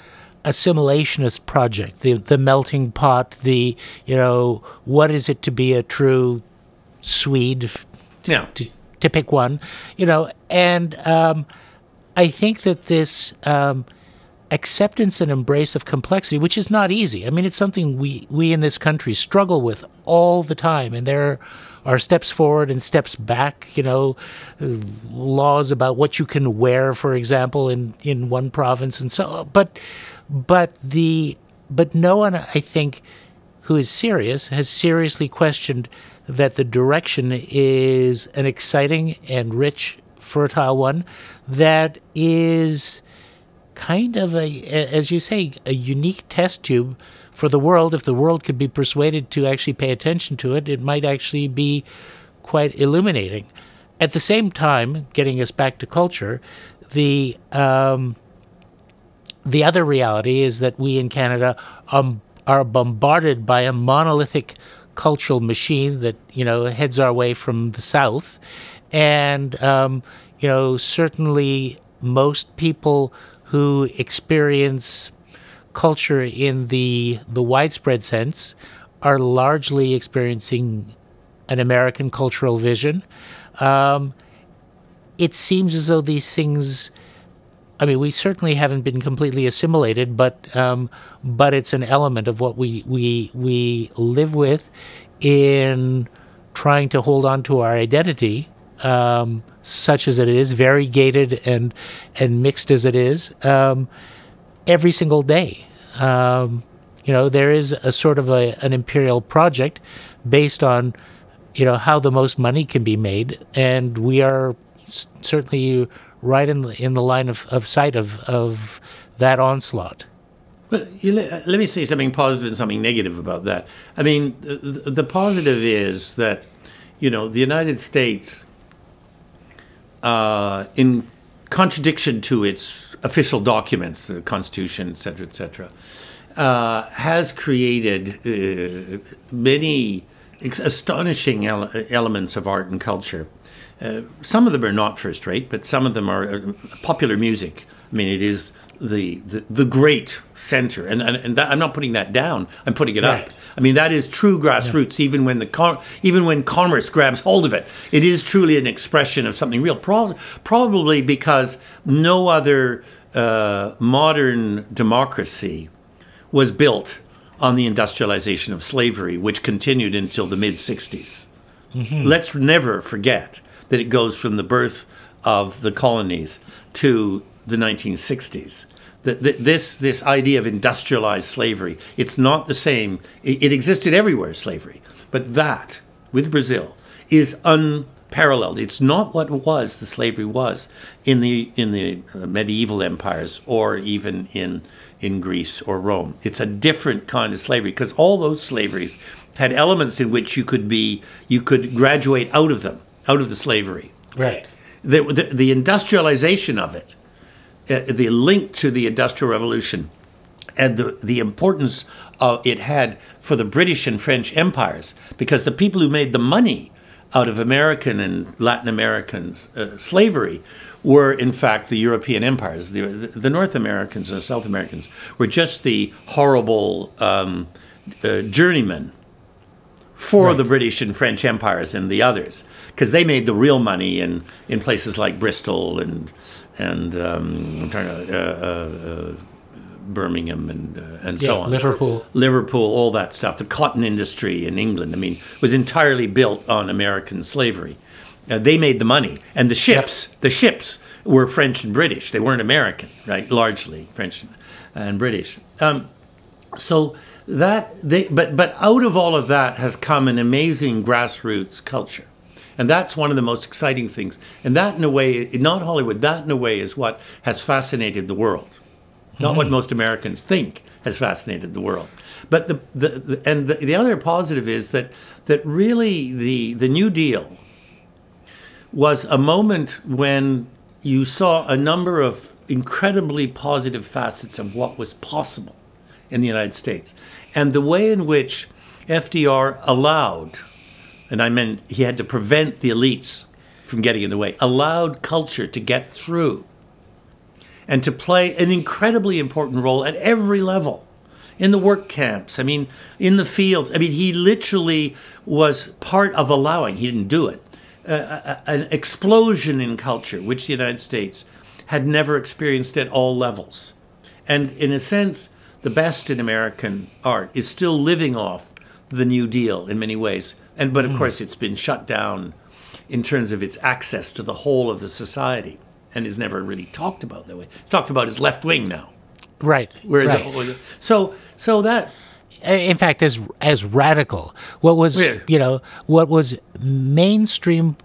assimilationist project, the melting pot, what is it to be a true Swede, to pick one, and I think that this acceptance and embrace of complexity, which is not easy. I mean, it's something we in this country struggle with all the time, and there are steps forward and steps back, laws about what you can wear, for example, in one province, and so, but no one, I think, who is serious has seriously questioned that the direction is an exciting and rich, fertile one that is kind of as you say, a unique test tube for the world. If the world could be persuaded to actually pay attention to it, it might actually be quite illuminating. At the same time, getting us back to culture, the the other reality is that we in Canada are bombarded by a monolithic cultural machine that, heads our way from the south. And, certainly most people who experience culture in the widespread sense are largely experiencing an American cultural vision. It seems as though these things, we certainly haven't been completely assimilated, but it's an element of what we live with in trying to hold on to our identity, such as it is, variegated and mixed as it is, every single day. There is a sort of an imperial project based on, how the most money can be made, and we are certainly right in the line of sight of that onslaught. Well, let me say something positive and something negative about that. The positive is that, the United States, in contradiction to its official documents, the Constitution, et cetera, has created many astonishing elements of art and culture. Some of them are not first rate, but some of them are popular music. It is the great center, and that, I'm not putting that down. I'm putting it up. That is true grassroots. Yeah. Even when commerce grabs hold of it, it is truly an expression of something real. Probably because no other modern democracy was built on the industrialization of slavery, which continued until the mid-60s. Mm-hmm. Let's never forget that it goes from the birth of the colonies to the 1960s. This idea of industrialized slavery, it's not the same. It existed everywhere, slavery. But that, with Brazil, is unparalleled. It's not what the slavery was in the medieval empires or even in Greece or Rome. It's a different kind of slavery, because all those slaveries had elements in which you could graduate out of the slavery. Right. The industrialization of it, the link to the Industrial Revolution, and the importance it had for the British and French empires, because the people who made the money out of American and Latin Americans' slavery were, in fact, the European empires. The North Americans and the South Americans were just the horrible journeymen for the British and French empires and the others, because they made the real money in places like Bristol and Birmingham and so on. Liverpool, all that stuff. The cotton industry in England, was entirely built on American slavery. They made the money, and the ships were French and British. They weren't American, right? Largely French and British. But out of all of that has come an amazing grassroots culture. And that's one of the most exciting things. And that, in a way, not Hollywood, that, in a way, is what has fascinated the world. Not what most Americans think has fascinated the world. But the other positive is that really the New Deal was a moment when you saw a number of incredibly positive facets of what was possible in the United States. And the way in which FDR allowed, and I meant he had to prevent the elites from getting in the way, allowed culture to get through and to play an incredibly important role at every level. In the work camps, in the fields. He literally was part of allowing, he didn't do it, an explosion in culture, which the United States had never experienced at all levels. And in a sense, the best in American art is still living off the New Deal in many ways. But of course, it's been shut down in terms of its access to the whole of the society, and is never really talked about that way. It's talked about as left wing now. Right. Whereas right. So that, in fact, as radical, what was mainstream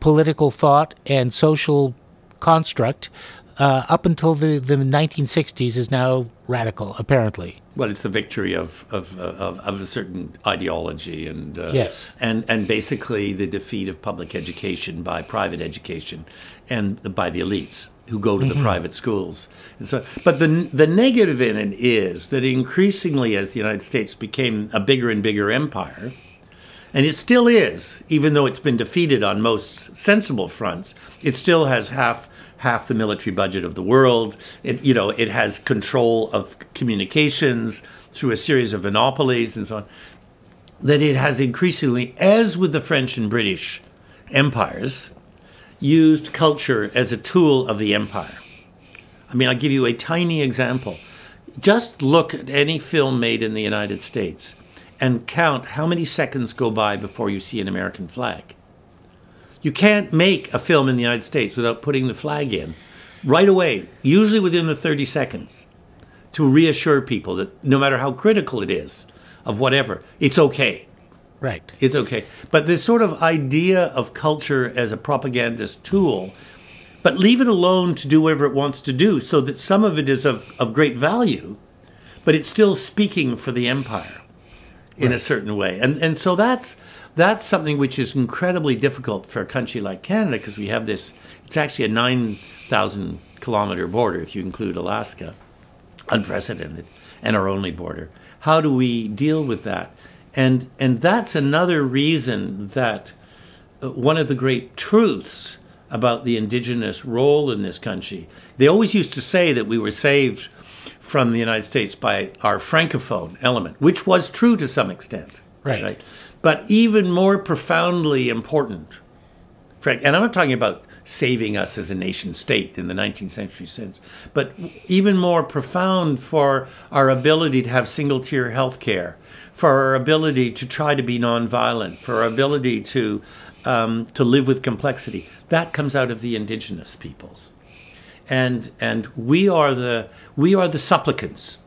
political thought and social construct up until the 1960s is now radical, apparently. Well, it's the victory of a certain ideology and Yes. and basically the defeat of public education by private education and by the elites who go to the private schools. And so, but the negative in it is that increasingly, as the United States became a bigger and bigger empire, and it still is, even though it's been defeated on most sensible fronts, it still has half the military budget of the world. It has control of communications through a series of monopolies and so on. That it has increasingly, as with the French and British empires, used culture as a tool of the empire. I mean, I'll give you a tiny example. Just look at any film made in the United States and count how many seconds go by before you see an American flag. You can't make a film in the United States without putting the flag in right away, usually within the 30 seconds, to reassure people that no matter how critical it is of whatever, it's okay. Right. It's okay. But this sort of idea of culture as a propagandist tool, but leave it alone to do whatever it wants to do, so that some of it is of great value, but it's still speaking for the empire in a certain way. And so that's something which is incredibly difficult for a country like Canada, because we have this, it's actually a 9,000 kilometer border, if you include Alaska, unprecedented, and our only border. How do we deal with that? And that's another reason that one of the great truths about the Indigenous role in this country, they always used to say that we were saved from the United States by our Francophone element, which was true to some extent. Right. But even more profoundly important, and I'm not talking about saving us as a nation state in the 19th century sense, but even more profound for our ability to have single-tier health care, for our ability to try to be nonviolent, for our ability to live with complexity. That comes out of the Indigenous peoples. And we are the supplicants.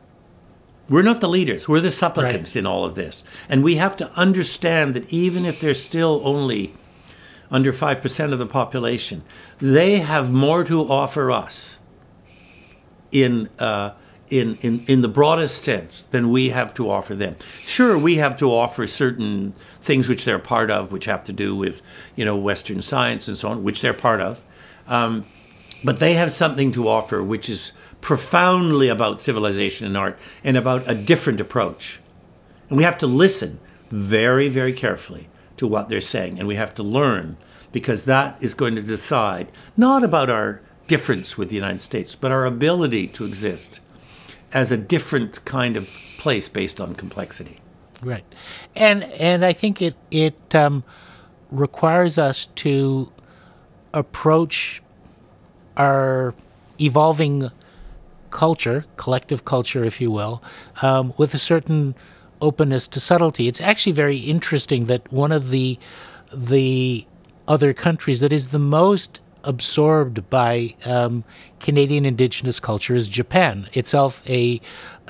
We're not the leaders. We're the supplicants in all of this. And we have to understand that even if they're still only under 5% of the population, they have more to offer us in the broadest sense than we have to offer them. Sure, we have to offer certain things which they're part of, which have to do with, Western science and so on, which they're part of. But they have something to offer which is profoundly about civilization and art and about a different approach. And we have to listen very, very carefully to what they're saying. And we have to learn, because that is going to decide not about our difference with the United States, but our ability to exist as a different kind of place based on complexity. Right. And I think it requires us to approach our evolving culture, collective culture, if you will, with a certain openness to subtlety. It's actually very interesting that one of the other countries that is the most absorbed by Canadian Indigenous culture is Japan, itself a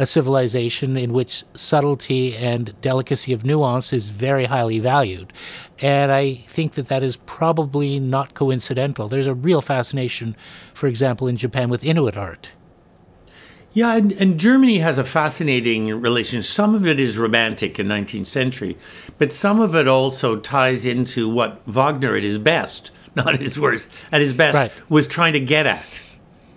civilization in which subtlety and delicacy of nuance is very highly valued. And I think that is probably not coincidental. There's a real fascination, for example, in Japan with Inuit art. Yeah, and Germany has a fascinating relation. Some of it is romantic in 19th century, but some of it also ties into what Wagner at his best, not at his worst, at his best, was trying to get at,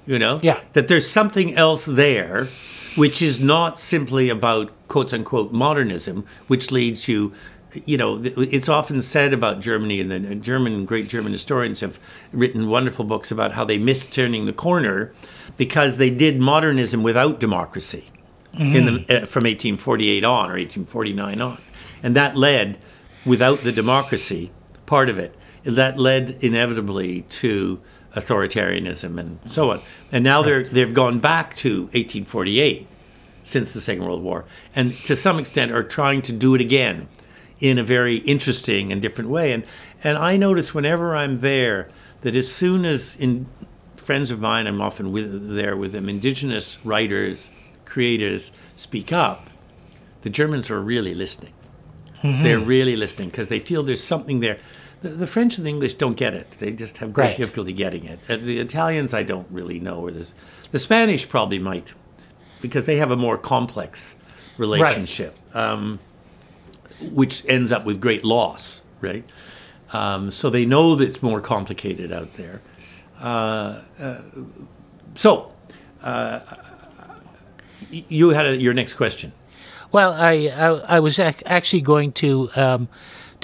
Yeah. That there's something else there, which is not simply about, quote unquote, modernism, which leads you, it's often said about Germany, and the great German historians have written wonderful books about how they missed turning the corner because they did modernism without democracy from 1848 on, or 1849 on. And that led, without the democracy part of it, that led inevitably to authoritarianism and so on. And now they've gone back to 1848 since the Second World War, and to some extent are trying to do it again in a very interesting and different way. And I notice whenever I'm there that as soon as friends of mine, I'm often there with them, Indigenous writers, creators speak up, the Germans are really listening. They're really listening because they feel there's something there The French and the English don't get it. They just have great Right. difficulty getting it. The Italians, I don't really know where this. The Spanish probably might, because they have a more complex relationship, which ends up with great loss, right? So they know that it's more complicated out there. You had your next question. Well, I was actually going to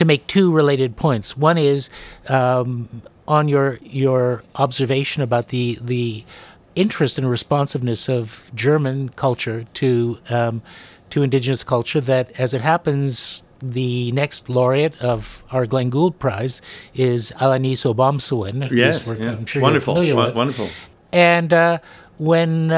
make two related points. One is on your observation about the interest and responsiveness of German culture to Indigenous culture. That, as it happens, the next laureate of our Glenn Gould Prize is Alanis Obomsawin. Yes, I'm sure wonderful, you're familiar with. wonderful. And when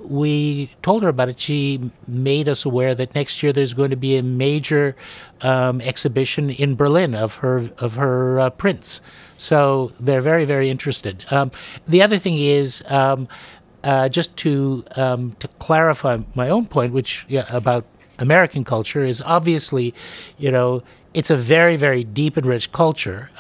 we told her about it, she made us aware that next year there's going to be a major exhibition in Berlin of her prints. So they're very, very interested. The other thing is, just to clarify my own point, which about American culture, is obviously, it's a very, very deep and rich culture,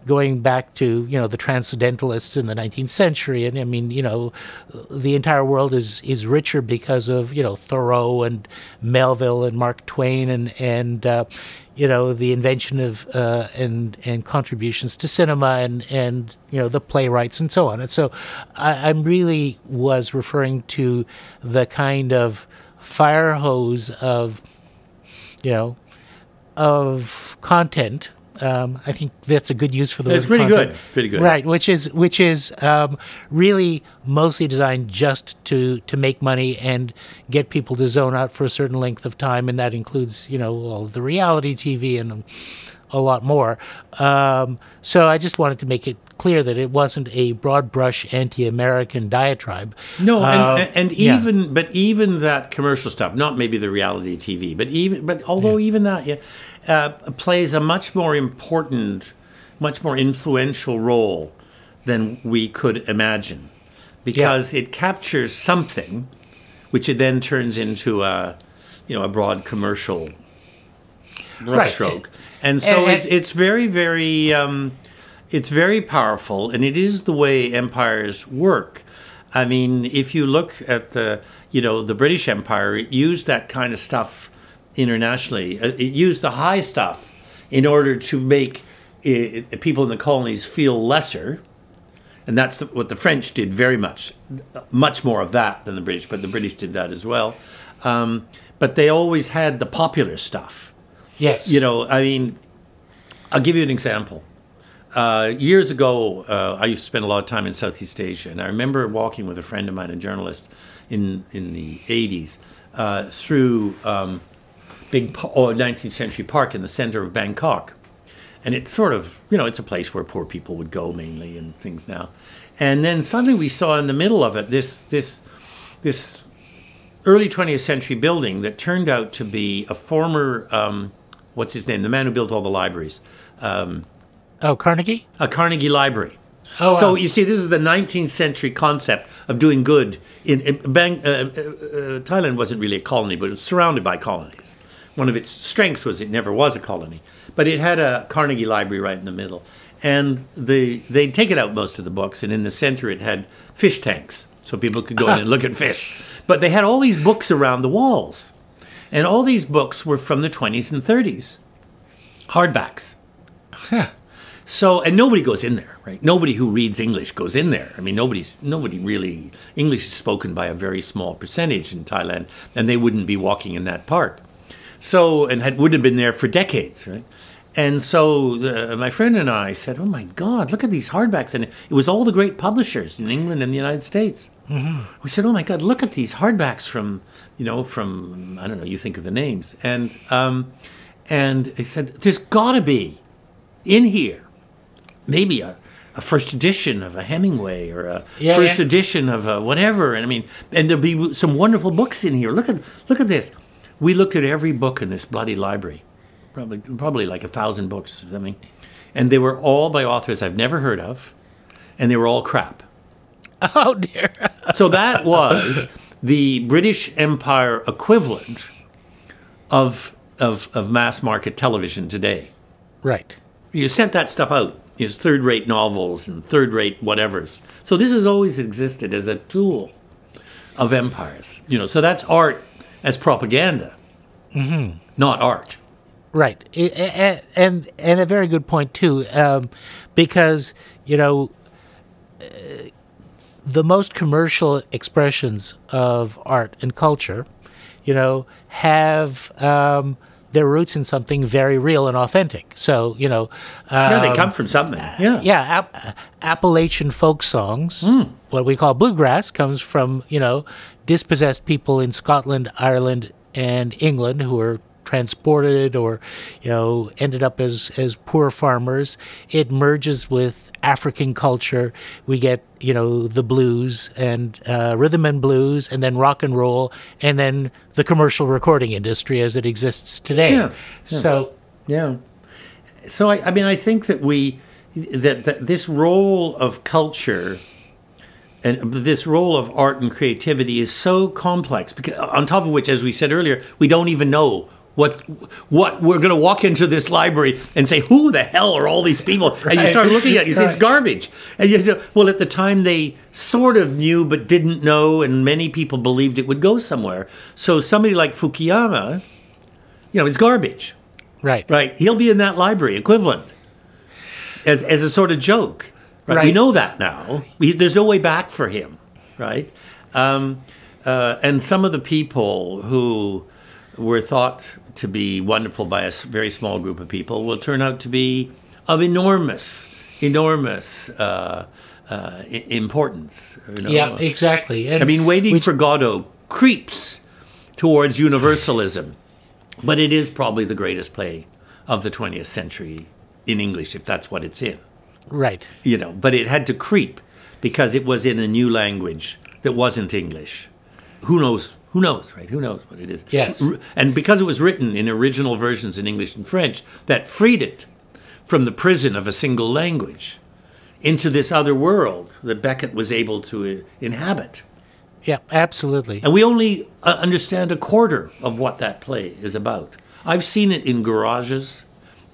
going back to, the transcendentalists in the 19th century. And I mean, the entire world is richer because of, Thoreau and Melville and Mark Twain and the invention of and contributions to cinema and the playwrights and so on. And so I really was referring to the kind of fire hose of content. I think that's a good use for the word. It's pretty content. good. Pretty good. Right, which is really mostly designed just to make money and get people to zone out for a certain length of time, and that includes all of the reality TV and a lot more. So I just wanted to make it clear that it wasn't a broad brush anti-American diatribe. No, and even that commercial stuff, not maybe the reality TV, but even that plays a much more important, much more influential role than we could imagine, because it captures something, which it then turns into a broad commercial brushstroke. Right. And so it's very, very it's very powerful, and it is the way empires work. I mean, if you look at the British Empire, it used that kind of stuff internationally. It used the high stuff in order to make people in the colonies feel lesser, and that's what the French did very much more of that than the British, but the British did that as well. But they always had the popular stuff. Yes. I mean, I'll give you an example. Years ago, I used to spend a lot of time in Southeast Asia, and I remember walking with a friend of mine, a journalist, in the 80s, through big 19th century park in the center of Bangkok. And it's sort of, it's a place where poor people would go mainly and things now. And then suddenly we saw in the middle of it this early 20th century building that turned out to be a former, what's his name, the man who built all the libraries. Carnegie? A Carnegie Library. Oh, wow. So you see, this is the 19th century concept of doing good. Thailand wasn't really a colony, but it was surrounded by colonies. One of its strengths was it never was a colony, but it had a Carnegie Library right in the middle. And they'd taken out most of the books, and in the center it had fish tanks, so people could go in and look at fish. But they had all these books around the walls, and all these books were from the 20s and 30s, hardbacks. Huh. So, and nobody goes in there, right? Nobody who reads English goes in there. I mean, nobody really, English is spoken by a very small percentage in Thailand, and they wouldn't be walking in that park. So, and wouldn't have been there for decades, right? And so my friend and I said, oh my God, look at these hardbacks. And it was all the great publishers in England and the United States. Mm-hmm. We said, oh my God, look at these hardbacks from, I don't know, you think of the names. And he said, there's got to be in here maybe a first edition of a Hemingway or a first edition of a whatever. And I mean, and there'll be some wonderful books in here. Look at this. We looked at every book in this bloody library, probably like 1,000 books or something. And they were all by authors I've never heard of, and they were all crap. Oh, dear. So that was the British Empire equivalent of mass market television today. Right. You sent that stuff out. It's third-rate novels and third-rate whatevers. So this has always existed as a tool of empires. So that's art as propaganda, not art. Right, and a very good point too, because the most commercial expressions of art and culture, have their roots in something very real and authentic. So, they come from something. Appalachian folk songs, what we call bluegrass, comes from, dispossessed people in Scotland, Ireland, and England who were transported or, ended up as poor farmers. It merges with African culture. We get, the blues and rhythm and blues, and then rock and roll, and then the commercial recording industry as it exists today. Yeah. So, So I think that that this role of culture and this role of art and creativity is so complex, because on top of which, as we said earlier, we don't even know what we're going to walk into this library and say, who the hell are all these people? Right. And you start looking at it, you say, it's garbage. And you say, well, at the time they sort of knew but didn't know, and many people believed it would go somewhere. So somebody like Fukuyama, is garbage. Right. He'll be in that library equivalent as a sort of joke. Right. We know that now. There's no way back for him. Right. And some of the people who were thought to be wonderful by a very small group of people will turn out to be of enormous importance. Yeah, exactly. And Waiting for Godot creeps towards universalism, but it is probably the greatest play of the 20th century in English, if that's what it's in. Right. But it had to creep because it was in a new language that wasn't English. Who knows, right? Who knows what it is? Yes. And because it was written in original versions in English and French, that freed it from the prison of a single language into this other world that Beckett was able to inhabit. Yeah, absolutely. And we only understand a quarter of what that play is about. I've seen it in garages.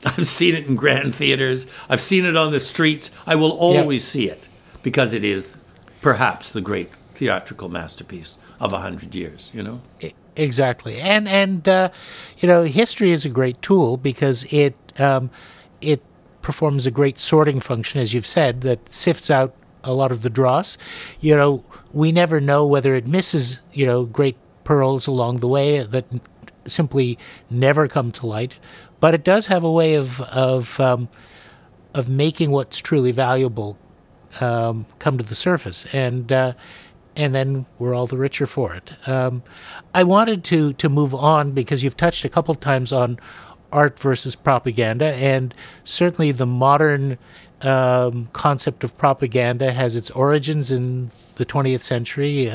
I've seen it in grand theaters. I've seen it on the streets. I will always see it because it is perhaps the great theatrical masterpiece of 100 years, Exactly. And history is a great tool because it performs a great sorting function, as you've said, that sifts out a lot of the dross. We never know whether it misses, great pearls along the way that simply never come to light, but it does have a way of making what's truly valuable come to the surface, and then we're all the richer for it. I wanted to move on because you've touched a couple of times on art versus propaganda, and certainly the modern concept of propaganda has its origins in the 20th century.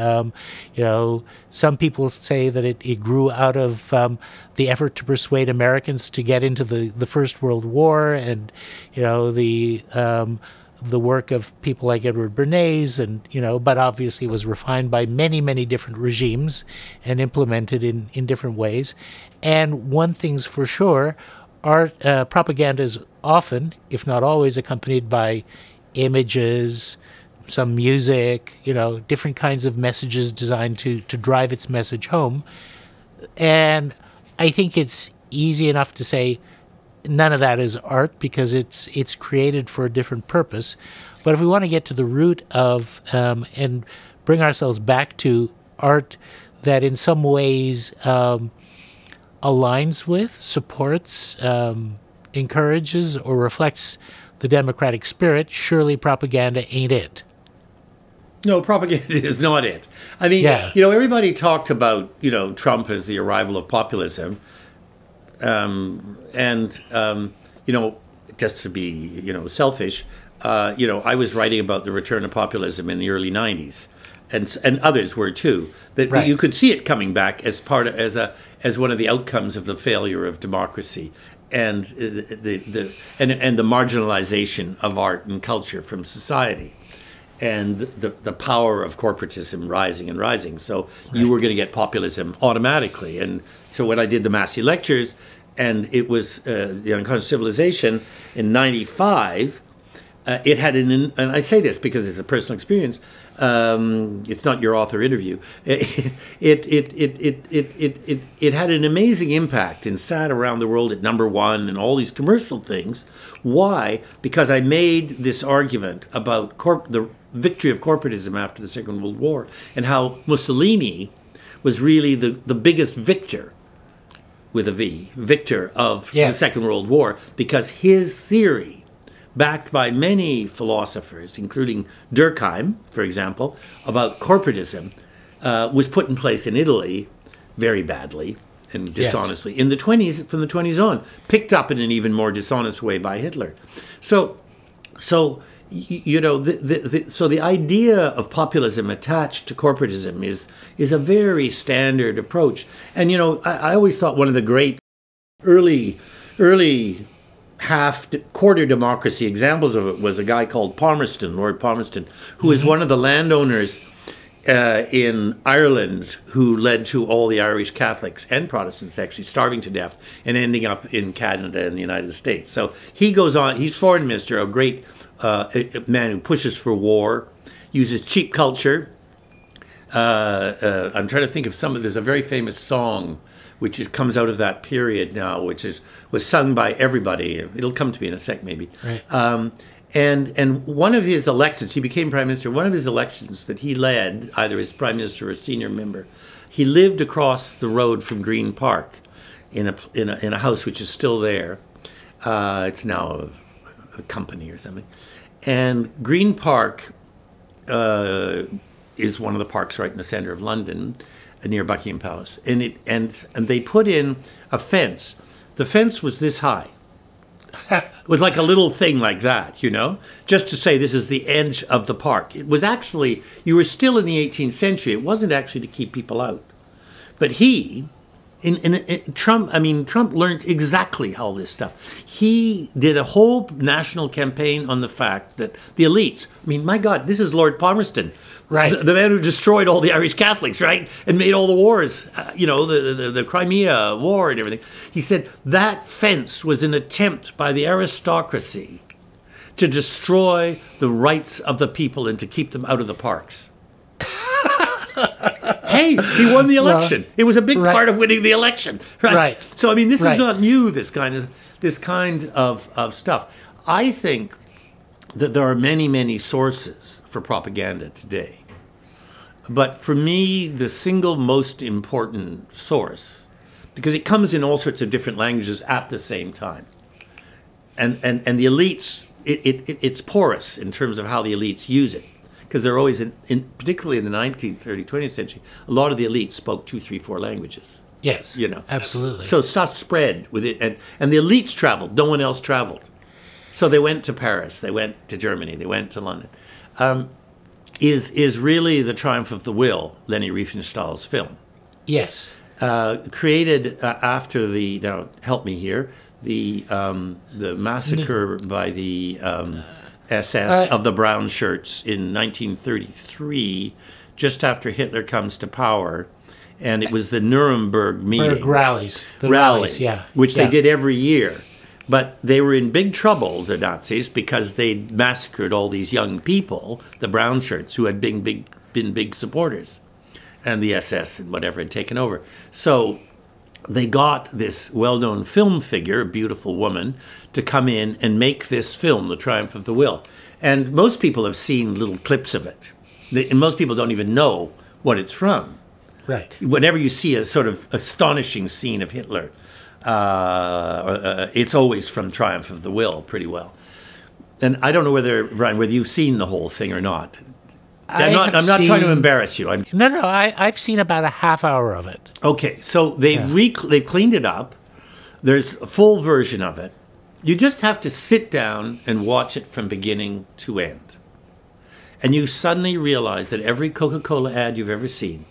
Some people say that it grew out of the effort to persuade Americans to get into the First World War, and the work of people like Edward Bernays, and but obviously was refined by many different regimes and implemented in different ways. And one thing's for sure, art propaganda is often, if not always, accompanied by images, some music, different kinds of messages designed to drive its message home. And I think it's easy enough to say none of that is art because it's created for a different purpose. But if we want to get to the root of and bring ourselves back to art that in some ways aligns with, supports, encourages, or reflects the democratic spirit, surely propaganda ain't it. No, propaganda is not it. I mean, everybody talked about, Trump as the arrival of populism. Just to be, selfish, I was writing about the return of populism in the early 90s, and others were too. That you could see it coming back as as one of the outcomes of the failure of democracy, and the marginalization of art and culture from society, and the power of corporatism rising and rising. So you were going to get populism automatically, and so when I did the Massey lectures, and it was the Unconscious Civilization in '95. It had and I say this because it's a personal experience. It's not your author interview. It had an amazing impact and sat around the world at #1 and all these commercial things. Why? Because I made this argument about the victory of corporatism after the Second World War and how Mussolini was really the biggest victor, with a V, victor of the Second World War, because his theory, backed by many philosophers, including Durkheim, for example, about corporatism, was put in place in Italy very badly and dishonestly in the 20s, from the 20s on, picked up in an even more dishonest way by Hitler. So you know, so the idea of populism attached to corporatism is a very standard approach. And you know, I always thought one of the great early quarter democracy examples of it was a guy called Palmerston, Lord Palmerston, who was one of the landowners in Ireland who led to all the Irish Catholics and Protestants actually starving to death and ending up in Canada and the United States. So he goes on, he's foreign minister, a great man who pushes for war, uses cheap culture. I'm trying to think of there's a very famous song which comes out of that period now, which was sung by everybody. It'll come to me in a sec, maybe. Right. And one of his elections, he became prime minister. One of his elections that he led, either as prime minister or senior member, he lived across the road from Green Park, in a house which is still there. It's now a company or something. And Green Park is one of the parks right in the center of London, near Buckingham Palace, and they put in a fence. The fence was this high. It was like a little thing like that, you know, just to say this is the edge of the park. It was actually, you were still in the 18th century. It wasn't actually to keep people out. But Trump learned exactly all this stuff. He did a whole national campaign on the fact that the elites, I mean, my God, this is Lord Palmerston. Right. The man who destroyed all the Irish Catholics, right? And made all the wars, you know, the Crimea War and everything. He said that fence was an attempt by the aristocracy to destroy the rights of the people and to keep them out of the parks. Hey, he won the election. Well, it was a big part of winning the election. Right. So, I mean, this is not new, this kind of stuff. I think that there are many, many sources for propaganda today. But for me, the single most important source, because it comes in all sorts of different languages at the same time, and the elites, it's porous in terms of how the elites use it, because they're always, particularly in the 19th, 30th, 20th century, a lot of the elites spoke 2, 3, 4 languages. Yes, you know, absolutely. So stuff spread with it, and the elites traveled. No one else traveled. So they went to Paris, they went to Germany, they went to London. Is really The Triumph of the Will, Leni Riefenstahl's film. Yes. Created after now help me here, the massacre by the SS of the brown shirts in 1933, just after Hitler comes to power. And it was the Nuremberg meeting. Rallies. Which they did every year. But they were in big trouble, the Nazis, because they massacred all these young people, the brown shirts, who had been big supporters, and the SS and whatever had taken over. So they got this well-known film figure, a beautiful woman, to come in and make this film, The Triumph of the Will. And most people have seen little clips of it. And most people don't even know what it's from. Right. Whenever you see a sort of astonishing scene of Hitler, it's always from Triumph of the Will, pretty well. And I don't know Brian, whether you've seen the whole thing or not. I'm not trying to embarrass you. No, I've seen about a half hour of it. Okay, so they've cleaned it up. There's a full version of it. You just have to sit down and watch it from beginning to end. And you suddenly realize that every Coca-Cola ad you've ever seen,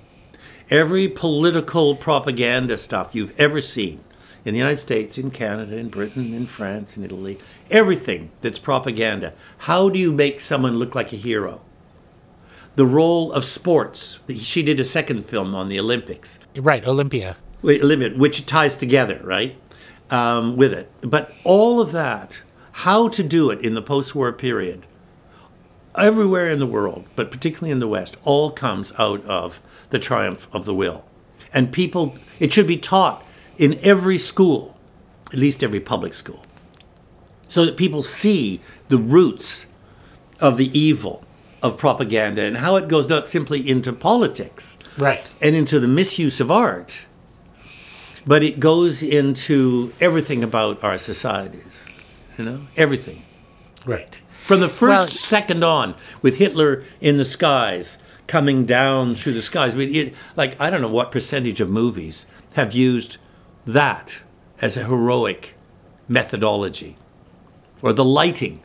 every political propaganda stuff you've ever seen, in the United States, in Canada, in Britain, in France, in Italy, everything that's propaganda. How do you make someone look like a hero? The role of sports. She did a second film on the Olympics. Right, Olympia. Which ties together, right? with it. But all of that, how to do it in the post-war period, everywhere in the world, but particularly in the West, all comes out of the triumph of the will. And people, it should be taught in every school, at least every public school, so that people see the roots of the evil of propaganda and how it goes not simply into politics, right, and into the misuse of art, but it goes into everything about our societies, everything. Right. From the first second on, with Hitler in the skies, coming down through the skies. I mean, I don't know what percentage of movies have used that as a heroic methodology, or the lighting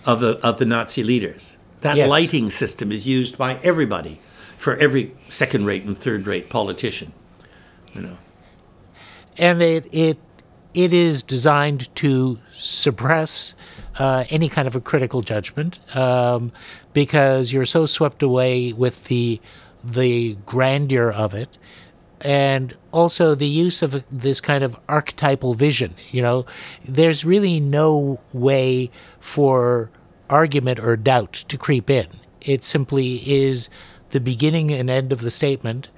of the Nazi leaders. That lighting system is used by everybody for every second-rate and third-rate politician. And it is designed to suppress any kind of a critical judgment, because you're so swept away with the grandeur of it, and also the use of this kind of archetypal vision. There's really no way for argument or doubt to creep in. It simply is the beginning and end of the statement,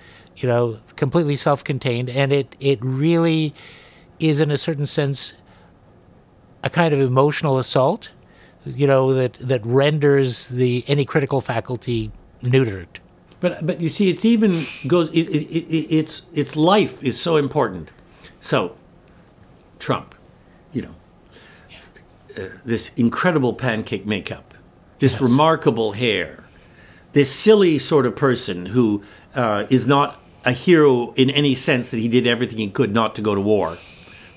completely self-contained, and it really is, in a certain sense, a kind of emotional assault, that renders any critical faculty neutered. But you see, it's even goes. Its life is so important. So, Trump, this incredible pancake makeup, this remarkable hair, this silly sort of person who is not a hero in any sense that he did everything he could not to go to war,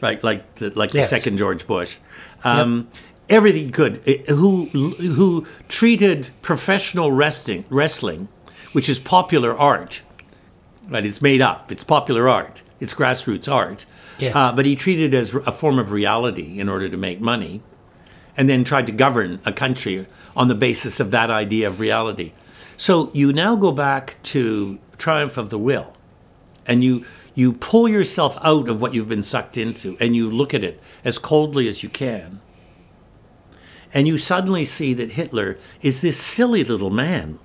right? Like the second George Bush. Everything he could, who treated professional wrestling, which is popular art, right? It's made up. It's popular art. It's grassroots art. Yes. But he treated it as a form of reality in order to make money, and then tried to govern a country on the basis of that idea of reality. So you now go back to Triumph of the Will, and you pull yourself out of what you've been sucked into, and you look at it as coldly as you can. And you suddenly see that Hitler is this silly little man.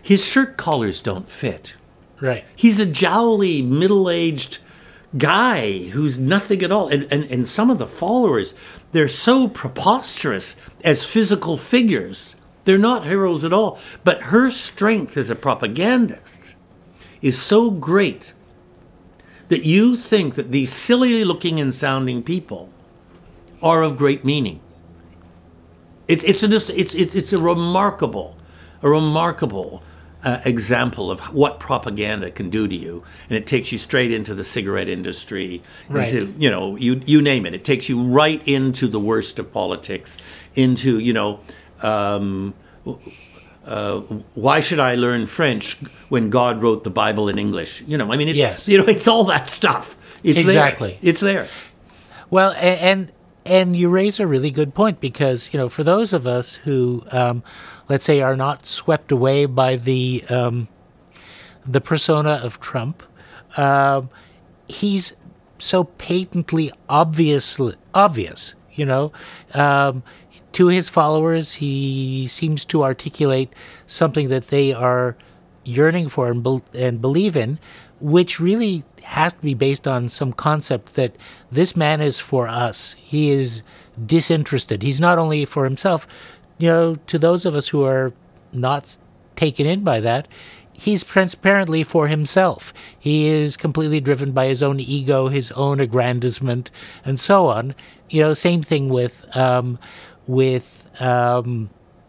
His shirt collars don't fit. Right. He's a jowly, middle-aged guy who's nothing at all. And some of the followers, they're so preposterous as physical figures. They're not heroes at all. But her strength as a propagandist is so great that you think that these silly-looking and sounding people are of great meaning. It's a remarkable example of what propaganda can do to you, and it takes you straight into the cigarette industry, right. Into you name it. It takes you right into the worst of politics, into why should I learn French when God wrote the Bible in English? It's all that stuff. It's exactly there. It's there. Well, and you raise a really good point, because for those of us who let's say are not swept away by the persona of Trump, he's so patently obvious. To his followers, he seems to articulate something that they are yearning for and believe in, which really has to be based on some concept that this man is for us. He is disinterested. He's not only for himself. To those of us who are not taken in by that, he's transparently for himself. He is completely driven by his own ego, his own aggrandizement, and so on. Same thing with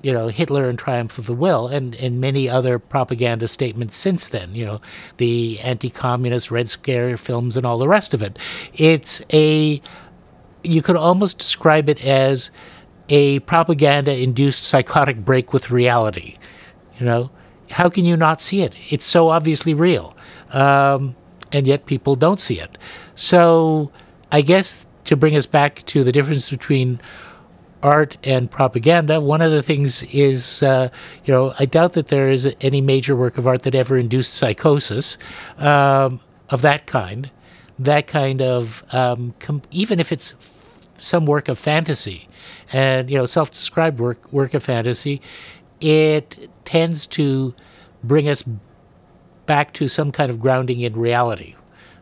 Hitler and Triumph of the Will, and many other propaganda statements since then, the anti-communist Red Scare films and all the rest of it. You could almost describe it as a propaganda-induced psychotic break with reality. How can you not see it? It's so obviously real, and yet people don't see it. So I guess to bring us back to the difference between art and propaganda, one of the things is, I doubt that there is any major work of art that ever induced psychosis of that kind. that kind of, even if it's some work of fantasy, and self-described work of fantasy, it tends to bring us back to some kind of grounding in reality,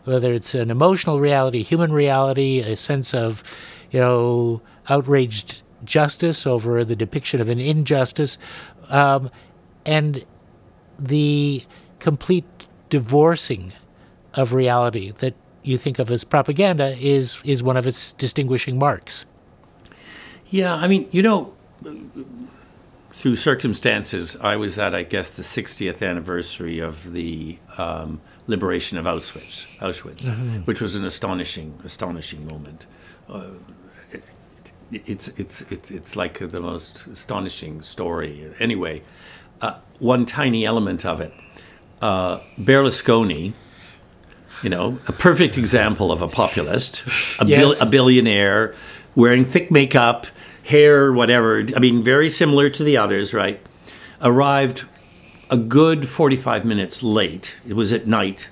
whether it's an emotional reality, human reality, a sense of, outraged justice over the depiction of an injustice, and the complete divorcing of reality that you think of as propaganda is one of its distinguishing marks. Yeah, I mean, through circumstances, I was at, I guess, the 60th anniversary of the liberation of Auschwitz, mm-hmm. which was an astonishing moment. It's like the most astonishing story. Anyway, one tiny element of it, Berlusconi, a perfect example of a populist, a billionaire, wearing thick makeup, hair, whatever. I mean, very similar to the others, right? Arrived a good 45 minutes late. It was at night.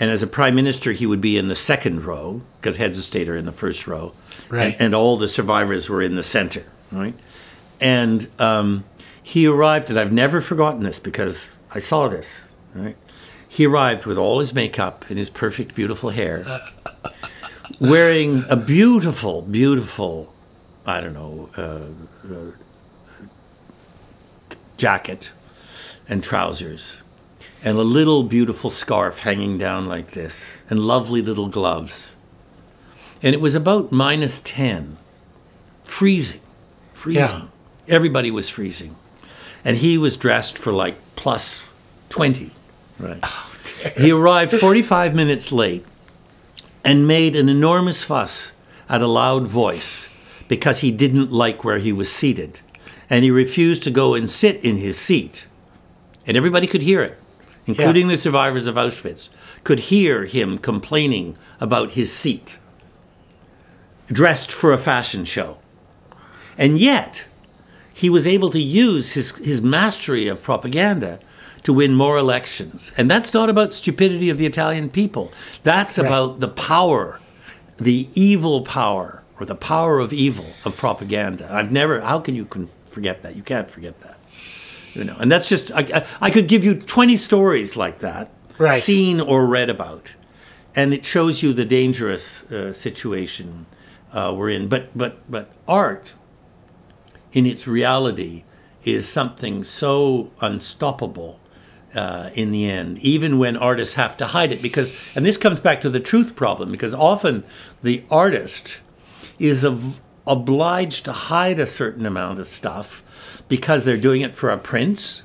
And as a prime minister, he would be in the second row, because heads of state are in the first row. Right. And all the survivors were in the center, right? And he arrived, and I've never forgotten this because I saw this, right? He arrived with all his makeup and his perfect, beautiful hair, wearing a beautiful, beautiful, I don't know, jacket and trousers, and a little beautiful scarf hanging down like this, and lovely little gloves. And it was about -10, freezing. Yeah. Everybody was freezing. And he was dressed for like +20, right? Oh, he arrived 45 minutes late and made an enormous fuss at a loud voice because he didn't like where he was seated. And he refused to go and sit in his seat. And everybody could hear it, including the survivors of Auschwitz, could hear him complaining about his seat, dressed for a fashion show. And yet, he was able to use his mastery of propaganda to win more elections. And that's not about stupidity of the Italian people. That's about the power, the evil power, or the power of evil of propaganda. How can you forget that? You can't forget that. And that's just, I could give you 20 stories like that, seen or read about. And it shows you the dangerous situation we're in. But art, in its reality, is something so unstoppable in the end, even when artists have to hide it. And this comes back to the truth problem, because often the artist is obliged to hide a certain amount of stuff because they're doing it for a prince.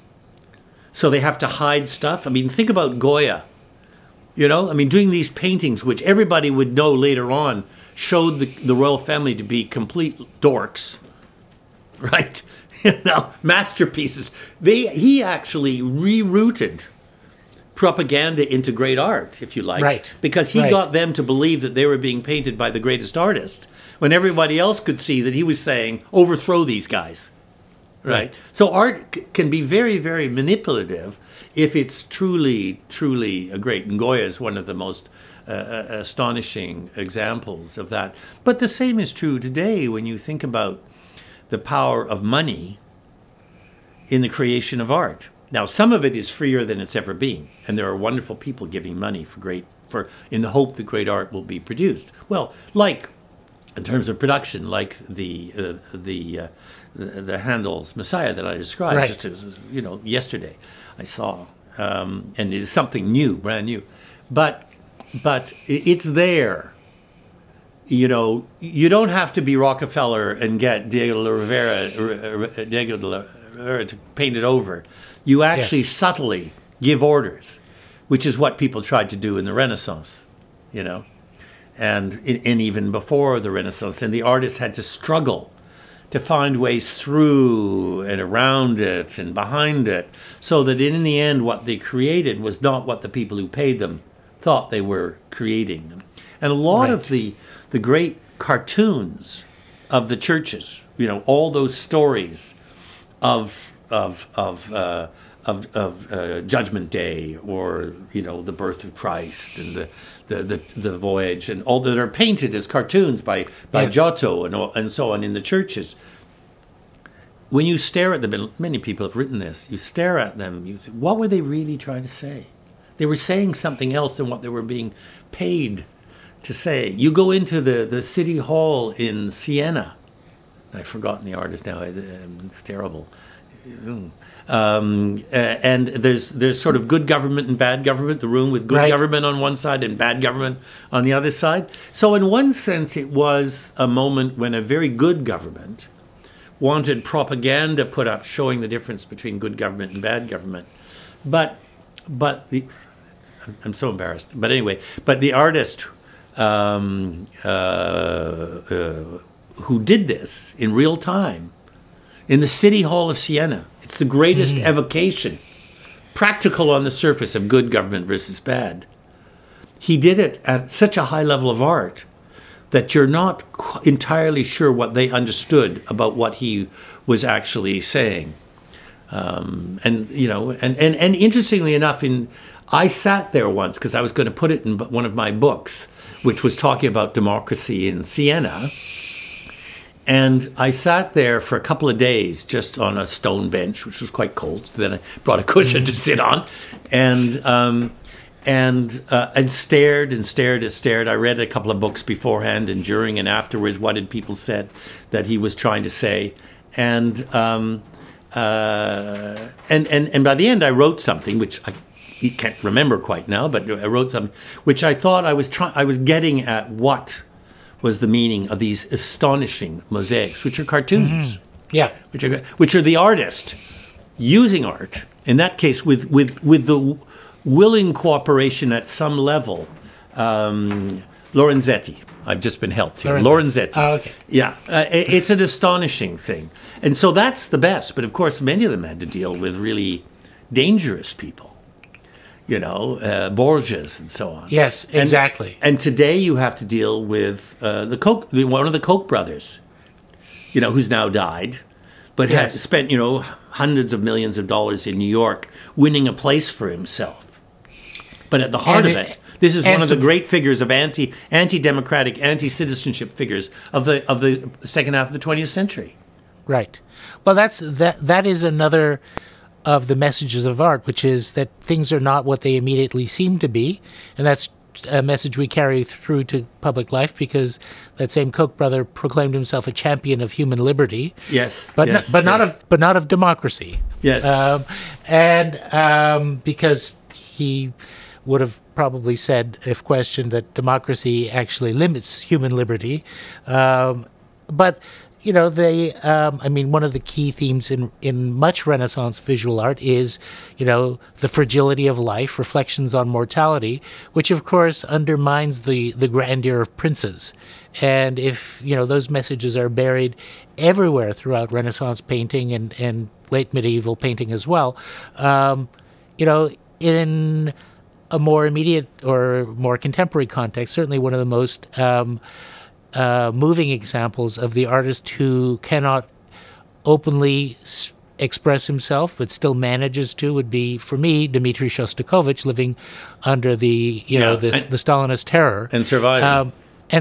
So they have to hide stuff. I mean, think about Goya. Doing these paintings, which everybody would know later on showed the royal family to be complete dorks, right? Masterpieces. He actually rerouted propaganda into great art, if you like, because he got them to believe that they were being painted by the greatest artist, when everybody else could see that he was saying, overthrow these guys, right? So art can be very, very manipulative if it's truly, truly great. And Goya is one of the most astonishing examples of that. But the same is true today when you think about the power of money in the creation of art. Now, some of it is freer than it's ever been, and there are wonderful people giving money in the hope that great art will be produced. Well, like in terms of production, like the Handel's Messiah that I described just as yesterday, I saw, and it is something new, brand new, but it's there. You don't have to be Rockefeller and get Diego de Rivera to paint it over. You actually subtly give orders, which is what people tried to do in the Renaissance, and even before the Renaissance. And the artists had to struggle to find ways through and around it and behind it, so that in the end what they created was not what the people who paid them thought they were creating. And a lot of the great cartoons of the churches, all those stories of Judgment Day, or the birth of Christ, and the voyage, and all that are painted as cartoons by Yes. Giotto and so on in the churches. When you stare at them, and many people have written this, you stare at them, you say, what were they really trying to say? They were saying something else than what they were being paid to say. You go into the city hall in Siena. I've forgotten the artist now. It's terrible. And there's sort of good government and bad government, the room with good Right. government on one side and bad government on the other side. So in one sense, it was a moment when a very good government wanted propaganda put up showing the difference between good government and bad government. But I'm so embarrassed. But anyway, the artist who did this in real time in the City Hall of Siena, it's the greatest evocation, practical on the surface, of good government versus bad. He did it at such a high level of art that you're not entirely sure what they understood about what he was actually saying. And interestingly enough, I sat there once because I was going to put it in one of my books, which was talking about democracy in Siena. And I sat there for a couple of days just on a stone bench, which was quite cold. So then I brought a cushion to sit on, and stared and stared and stared. I read a couple of books beforehand and during and afterwards. What did people said that he was trying to say? And by the end, I wrote something which I can't remember quite now, but I wrote something which I thought I was getting at what was the meaning of these astonishing mosaics, which are cartoons. Yeah. Which are the artist using art, in that case with the willing cooperation at some level. Lorenzetti. I've just been helped here. Lorenzetti. Oh, okay. Yeah. It's an astonishing thing. And so that's the best. But of course, many of them had to deal with really dangerous people. Borgias and so on. Yes, exactly. And today you have to deal with one of the Koch brothers, who's now died, but Yes. has spent, hundreds of millions of dollars in New York winning a place for himself. But at the heart of it, this is one of the great figures of anti-democratic, anti-citizenship figures of the second half of the 20th century. Right. Well, that is another of the messages of art, which is that things are not what they immediately seem to be, and that's a message we carry through to public life, because that same Koch brother proclaimed himself a champion of human liberty. Yes, but yes, not of democracy. Yes, because he would have probably said, if questioned, that democracy actually limits human liberty, but. One of the key themes in much Renaissance visual art is, the fragility of life, reflections on mortality, which of course undermines the grandeur of princes. And if, those messages are buried everywhere throughout Renaissance painting and late medieval painting as well, in a more immediate or more contemporary context, certainly one of the most moving examples of the artist who cannot openly express himself but still manages to would be, for me, Dmitri Shostakovich, living under the the Stalinist terror and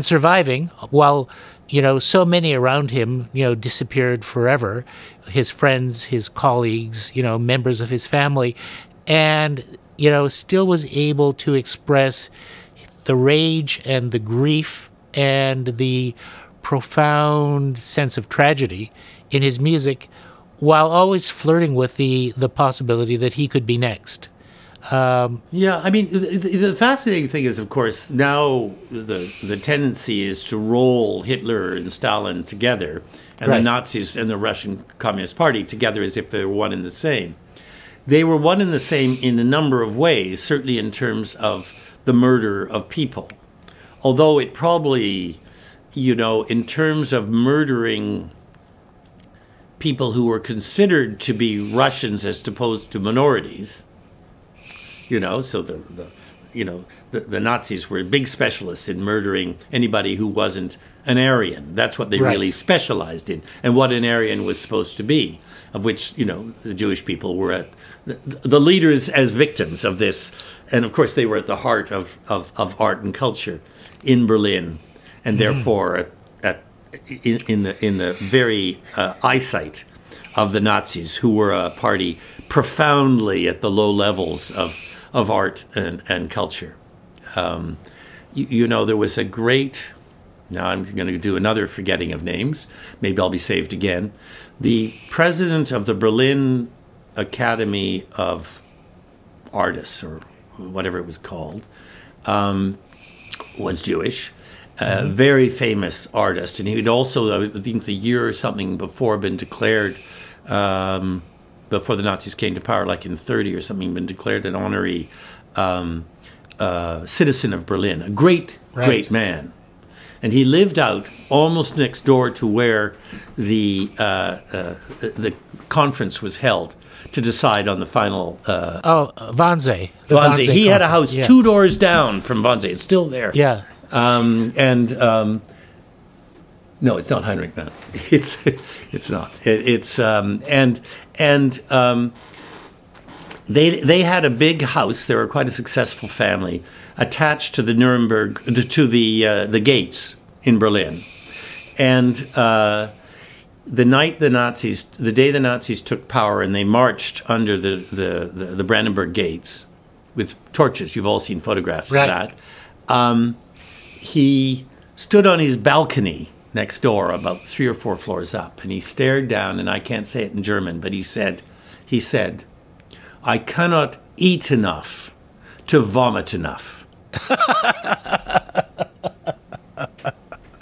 surviving, while so many around him disappeared forever, his friends, his colleagues, members of his family, and still was able to express the rage and the grief and the profound sense of tragedy in his music, while always flirting with the possibility that he could be next. The fascinating thing is, of course, now the tendency is to roll Hitler and Stalin together, and Right. the Nazis and the Russian Communist Party together as if they were one and the same. They were one and the same in a number of ways, certainly in terms of the murder of people. Although it probably, in terms of murdering people who were considered to be Russians as opposed to minorities, so the Nazis were big specialists in murdering anybody who wasn't an Aryan. That's what they really specialized in, and what an Aryan was supposed to be, of which, the Jewish people were at the leaders as victims of this. And of course, they were at the heart of art and culture in Berlin, and therefore in the very eyesight of the Nazis, who were a party profoundly at the low levels of art and culture. There was a great, now I'm going to do another forgetting of names, maybe I'll be saved again. The president of the Berlin Academy of Artists, or whatever it was called, was Jewish. Very famous artist, and he had also, I think the year or something before, been declared, before the Nazis came to power, like in 30 or something, been declared an honorary citizen of Berlin, a great man. And he lived out almost next door to where the conference was held to decide on the final... Wannsee. Wannsee. He had a house 2 doors down from Wannsee. It's still there. Yeah. No, it's not Heinrich Mann. It's not. They had a big house. They were quite a successful family attached to the the gates in Berlin. And the day the Nazis took power and they marched under the Brandenburg gates with torches. You've all seen photographs of that. He stood on his balcony next door, about 3 or 4 floors up, and he stared down, and I can't say it in German, but he said, "I cannot eat enough to vomit enough."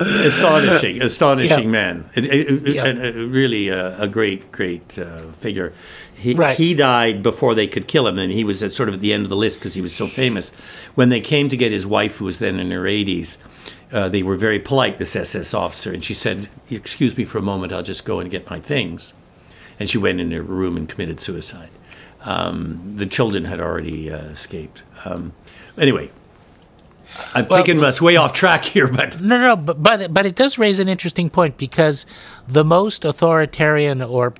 Astonishing man. Really a great figure. He died before they could kill him, and he was at the end of the list because he was so famous. When they came to get his wife, who was then in her 80s, they were very polite, this SS officer, and she said, "Excuse me for a moment, I'll just go and get my things." And she went in her room and committed suicide. The children had already escaped. Anyway, I've taken us way off track here, but... No, but it does raise an interesting point, because the most authoritarian, or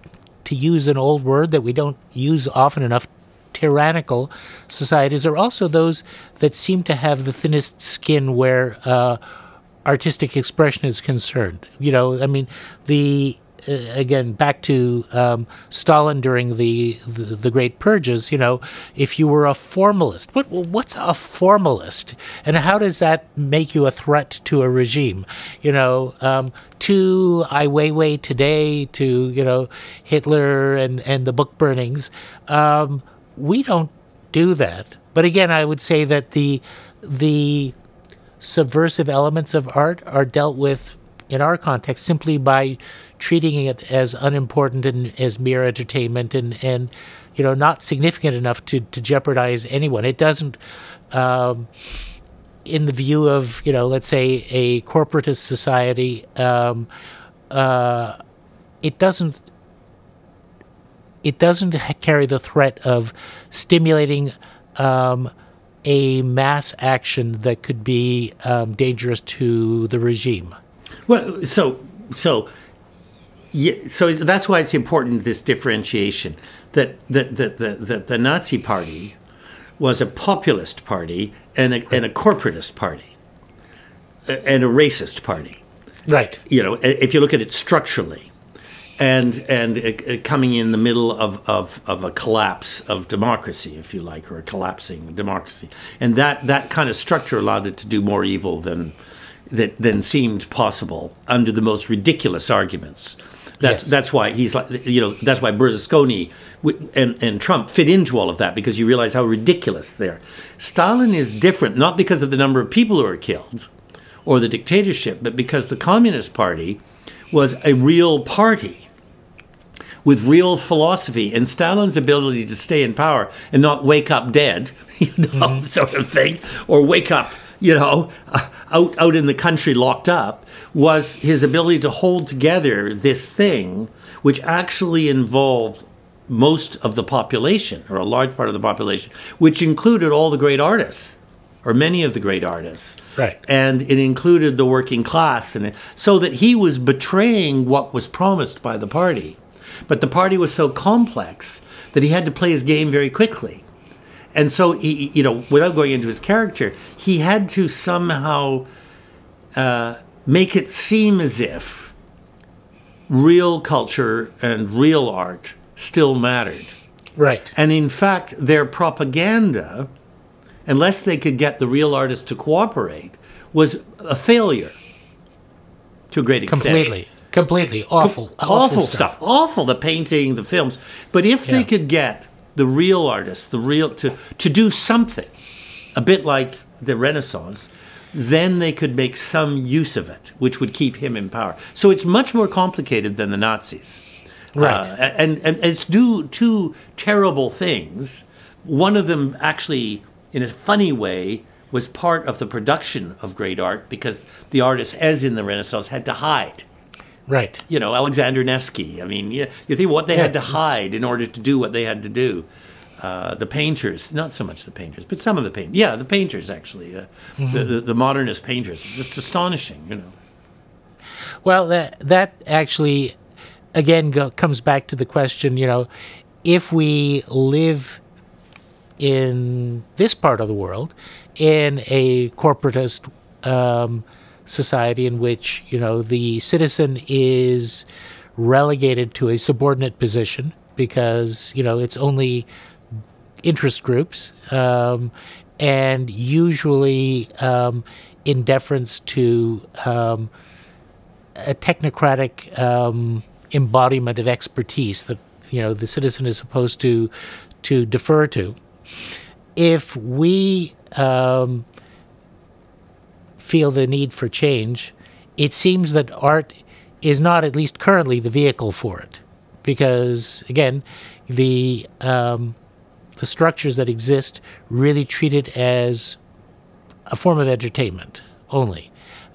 to use an old word that we don't use often enough, tyrannical societies are also those that seem to have the thinnest skin where artistic expression is concerned. Again, back to Stalin during the Great Purges, if you were a formalist, what's a formalist? And how does that make you a threat to a regime? To Ai Weiwei today, to, Hitler and the book burnings, we don't do that. But again, I would say that the subversive elements of art are dealt with in our context simply by treating it as unimportant and as mere entertainment and not significant enough to jeopardize anyone. It doesn't, in the view of, let's say a corporatist society, it doesn't carry the threat of stimulating a mass action that could be dangerous to the regime. Well, so that's why it's important, this differentiation, that the Nazi Party was a populist party and a corporatist party and a racist party. Right. If you look at it structurally, and coming in the middle of a collapse of democracy, if you like, or a collapsing democracy, and that kind of structure allowed it to do more evil than seemed possible under the most ridiculous arguments. That's why he's like, that's why Berlusconi and Trump fit into all of that, because you realize how ridiculous they are. Stalin is different, not because of the number of people who are killed or the dictatorship, but because the Communist Party was a real party with real philosophy, and Stalin's ability to stay in power and not wake up dead, sort of thing, or wake up, out in the country locked up, was his ability to hold together this thing which actually involved most of the population, or a large part of the population, which included all the great artists or many of the great artists. Right. And it included the working class, and so that he was betraying what was promised by the party. But the party was so complex that he had to play his game very quickly. And so, he, without going into his character, he had to somehow make it seem as if real culture and real art still mattered. Right. And in fact, their propaganda, unless they could get the real artists to cooperate, was a failure to a great extent. Completely. Awful stuff. Awful, the painting, the films. But if they could get the real artists, to do something, a bit like the Renaissance, then they could make some use of it, which would keep him in power. So it's much more complicated than the Nazis. Right. And it's two terrible things. One of them actually, in a funny way, was part of the production of great art, because the artists, as in the Renaissance, had to hide. Right. Alexander Nevsky. I mean, you think what they had to hide in order to do what they had to do. The painters, not so much the painters, but some of the painters. Yeah, the painters, actually. The modernist painters. Just astonishing, Well, that actually, again, comes back to the question, if we live in this part of the world, in a corporatist society in which, the citizen is relegated to a subordinate position because, it's only interest groups, and usually in deference to a technocratic embodiment of expertise that, the citizen is supposed to defer to. If we feel the need for change, it seems that art is not, at least currently, the vehicle for it. Because, again, the structures that exist really treat it as a form of entertainment only,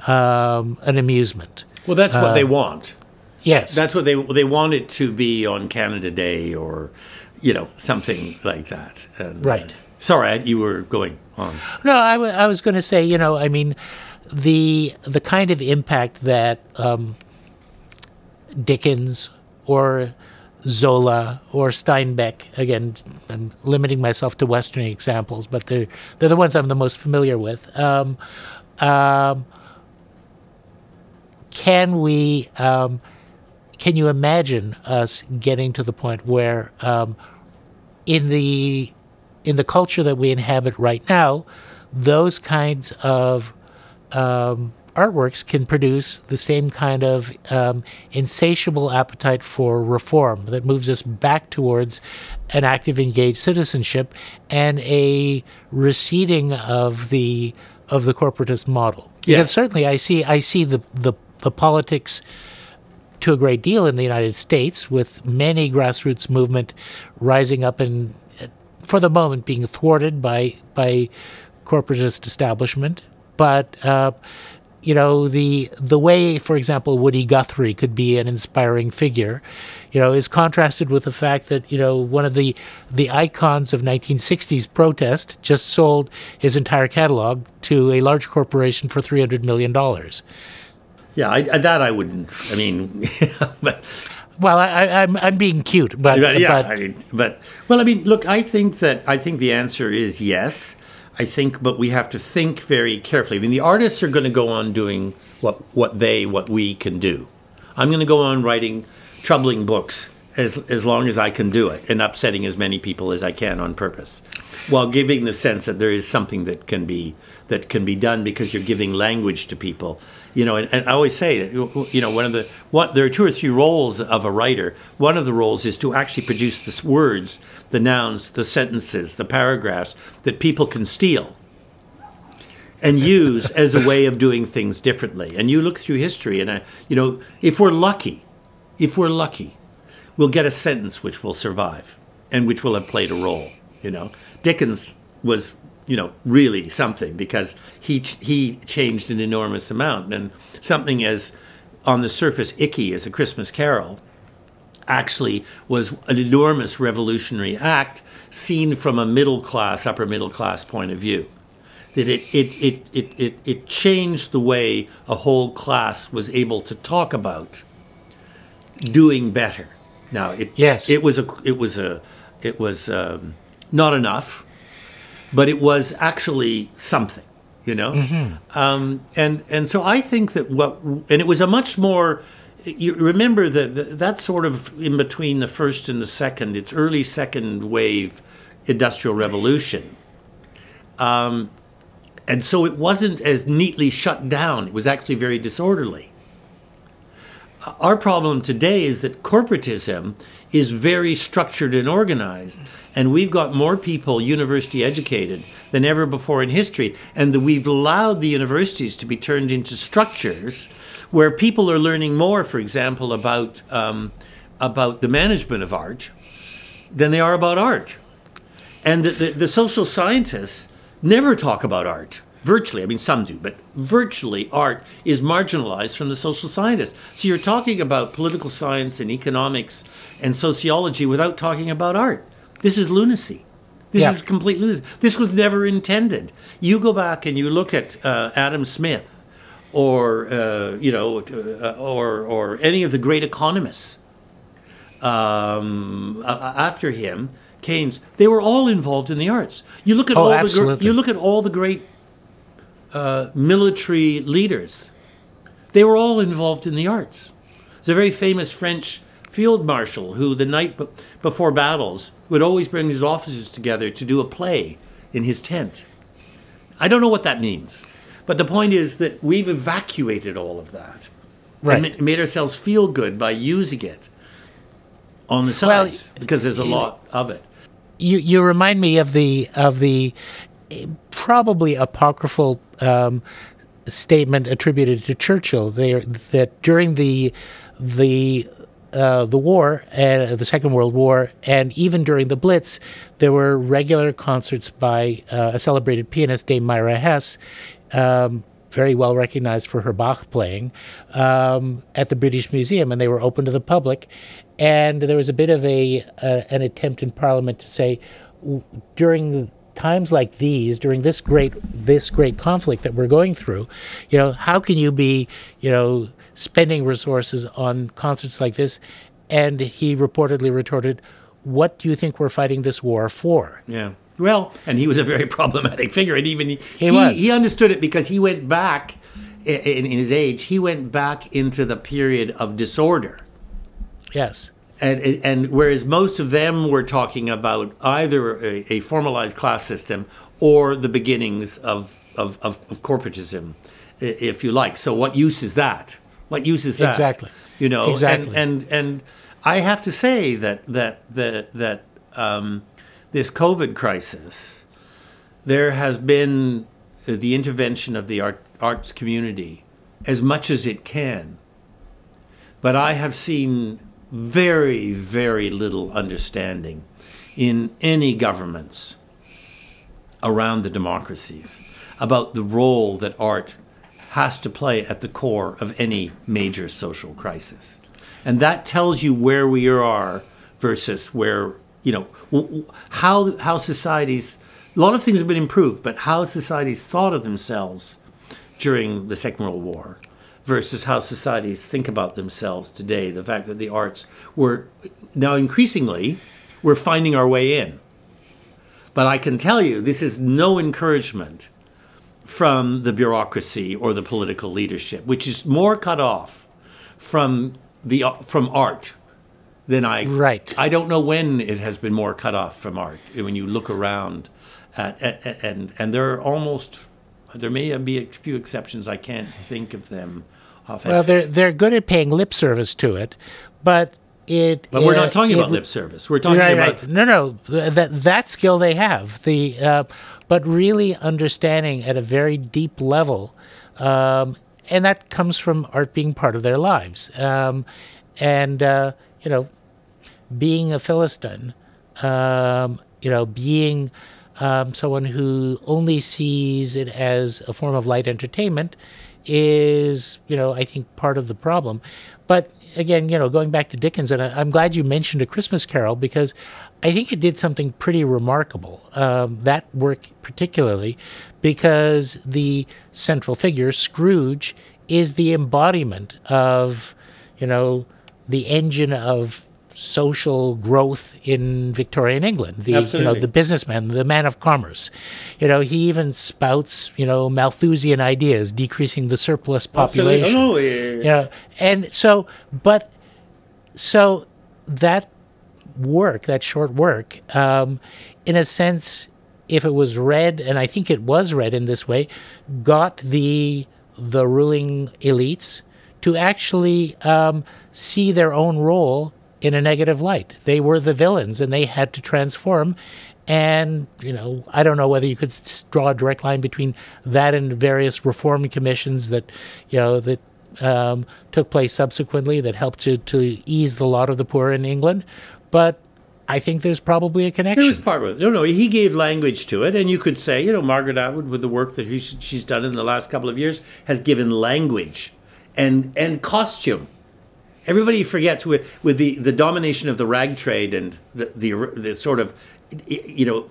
an amusement. Well, that's what they want. Yes. That's what they want it to be on Canada Day, or, something like that. And, right. Sorry, you were going on. No, I was going to say, the kind of impact that Dickens or Zola or Steinbeck, again, I'm limiting myself to Western examples, but they're the ones I'm the most familiar with. Can you imagine us getting to the point where in the culture that we inhabit right now, those kinds of artworks can produce the same kind of insatiable appetite for reform that moves us back towards an active, engaged citizenship and a receding of the corporatist model? Yes. Because certainly I see the politics to a great deal in the United States, with many grassroots movement rising up and, for the moment, being thwarted by corporatist establishment. But the way, for example, Woody Guthrie could be an inspiring figure, is contrasted with the fact that one of the icons of 1960s protest just sold his entire catalog to a large corporation for $300 million. Yeah, that I wouldn't. I mean, but. Well, I'm being cute, but look, I think the answer is yes. But we have to think very carefully. I mean, the artists are going to go on doing what we can do. I'm going to go on writing troubling books as long as I can do it, and upsetting as many people as I can on purpose, while giving the sense that there is something that can be done, because you're giving language to people. And I always say that there are two or three roles of a writer. One of the roles is to actually produce the words, the nouns, the sentences, the paragraphs that people can steal and use as a way of doing things differently. And you look through history, and if we're lucky, we'll get a sentence which will survive and which will have played a role. Dickens was really something, because he changed an enormous amount. And something as, on the surface, icky as A Christmas Carol actually was an enormous revolutionary act seen from a upper middle class point of view. that it changed the way a whole class was able to talk about doing better. Now, it was not enough, but it was actually something, you know. And so I think that and it was a much more. You remember that sort of in between the first and the second, it's early second wave industrial revolution. And so it wasn't as neatly shut down. It was actually very disorderly. Our problem today is that corporatism is very structured and organized, and we've got more people university educated than ever before in history, and we've allowed the universities to be turned into structures where people are learning more, for example, about the management of art than they are about art. And the social scientists never talk about art. Virtually, I mean, some do, but virtually art is marginalized from the social scientists. So you're talking about political science and economics and sociology without talking about art. This is lunacy. This is complete lunacy. This was never intended. You go back and you look at Adam Smith or any of the great economists after him, Keynes, they were all involved in the arts. You look at all the great military leaders. They were all involved in the arts. There's a very famous French field marshal who, the night before battles, would always bring his officers together to do a play in his tent. I don't know what that means, but the point is that we've evacuated all of that, and made ourselves feel good by using it on the sides, because there's a lot of it. You remind me of the probably apocryphal statement attributed to Churchill that during the war, the Second World War, and even during the Blitz, there were regular concerts by a celebrated pianist, Dame Myra Hess, very well recognized for her Bach playing, at the British Museum, and they were open to the public. And there was a bit of an attempt in Parliament to say, during times like these, during this great conflict that we're going through, how can you be, spending resources on concerts like this? And he reportedly retorted, "What do you think we're fighting this war for?" Yeah. Well, and he was a very problematic figure, and even he understood it, because he went back in his age. He went back into the period of disorder. Yes. And whereas most of them were talking about either a formalized class system or the beginnings of corporatism, if you like. So what use is that? What use is that? Exactly. Exactly. And I have to say that this COVID crisis, there has been the intervention of the arts community as much as it can. But I have seen very, very little understanding in any governments around the democracies about the role that art has to play at the core of any major social crisis. And that tells you where we are versus where, how societies, a lot of things have been improved, but how societies thought of themselves during the Second World War versus how societies think about themselves today. The fact that the arts were now increasingly, we're finding our way in. But I can tell you, this is no encouragement from the bureaucracy or the political leadership, which is more cut off from art than I. Right. I don't know when it has been more cut off from art. When you look around, and there may be a few exceptions. I can't think of them offhand. Well, they're good at paying lip service to it, but But we're not talking about lip service. We're talking about no. That skill they have. But really understanding at a very deep level, and that comes from art being part of their lives. Being a Philistine, being someone who only sees it as a form of light entertainment, is, I think part of the problem. But again, going back to Dickens, and I'm glad you mentioned A Christmas Carol, because I think it did something pretty remarkable. That work particularly, because the central figure, Scrooge, is the embodiment of, the engine of social growth in Victorian England. The businessman, the man of commerce. He even spouts, Malthusian ideas, decreasing the surplus population. Oh, yeah. And so that work, that short work, in a sense, if it was read, and I think it was read in this way, got the ruling elites to actually see their own role in a negative light. They were the villains, and they had to transform. And, I don't know whether you could draw a direct line between that and various reform commissions that, took place subsequently that helped to ease the lot of the poor in England. But I think there's probably a connection. There was part of it. No, he gave language to it. And you could say, Margaret Atwood, with the work that she's done in the last couple of years, has given language and costume. Everybody forgets with the domination of the rag trade and the sort of,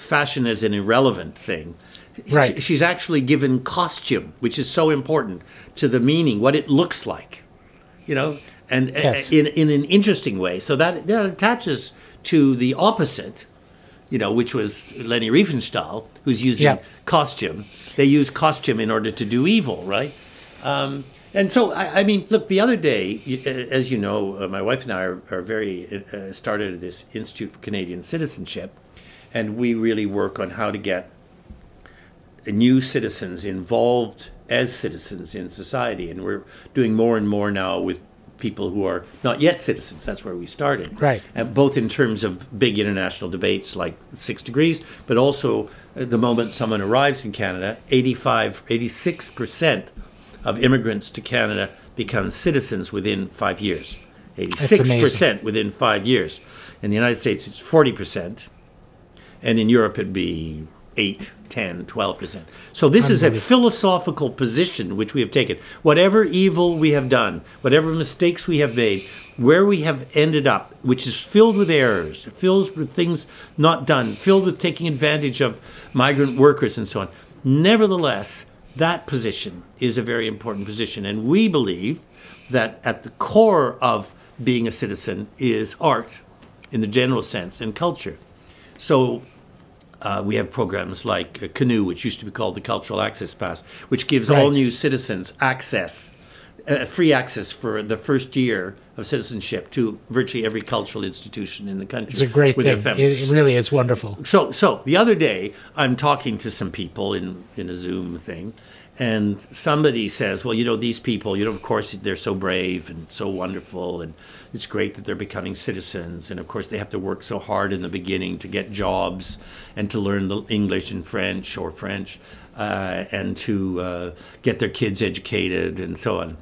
fashion as an irrelevant thing. Right. She's actually given costume, which is so important to the meaning, what it looks like, and yes. in an interesting way. So that attaches to the opposite, which was Leni Riefenstahl, who's using costume. They use costume in order to do evil, right? And so, I mean, look, the other day, as you know, my wife and I are very started this Institute for Canadian Citizenship, and we really work on how to get new citizens involved as citizens in society. And we're doing more and more now with people who are not yet citizens. That's where we started. Right. Both in terms of big international debates like 6 Degrees, but also the moment someone arrives in Canada, 86% of immigrants to Canada become citizens within 5 years. 86% within 5 years. In the United States, it's 40%. And in Europe, it'd be 8, 10, 12%. So this is a philosophical position which we have taken. Whatever evil we have done, whatever mistakes we have made, where we have ended up, which is filled with errors, filled with things not done, filled with taking advantage of migrant workers and so on. Nevertheless, that position is a very important position. And we believe that at the core of being a citizen is art, in the general sense, and culture. So we have programs like Canoe, which used to be called the Cultural Access Pass, which gives all new citizens access, free access for the first year of citizenship to virtually every cultural institution in the country. It's a great thing. It really is wonderful. So the other day, I'm talking to some people in a Zoom thing, and somebody says, well, these people, of course, they're so brave and so wonderful, and it's great that they're becoming citizens. And, of course, they have to work so hard in the beginning to get jobs and to learn the English and French and to get their kids educated and so on.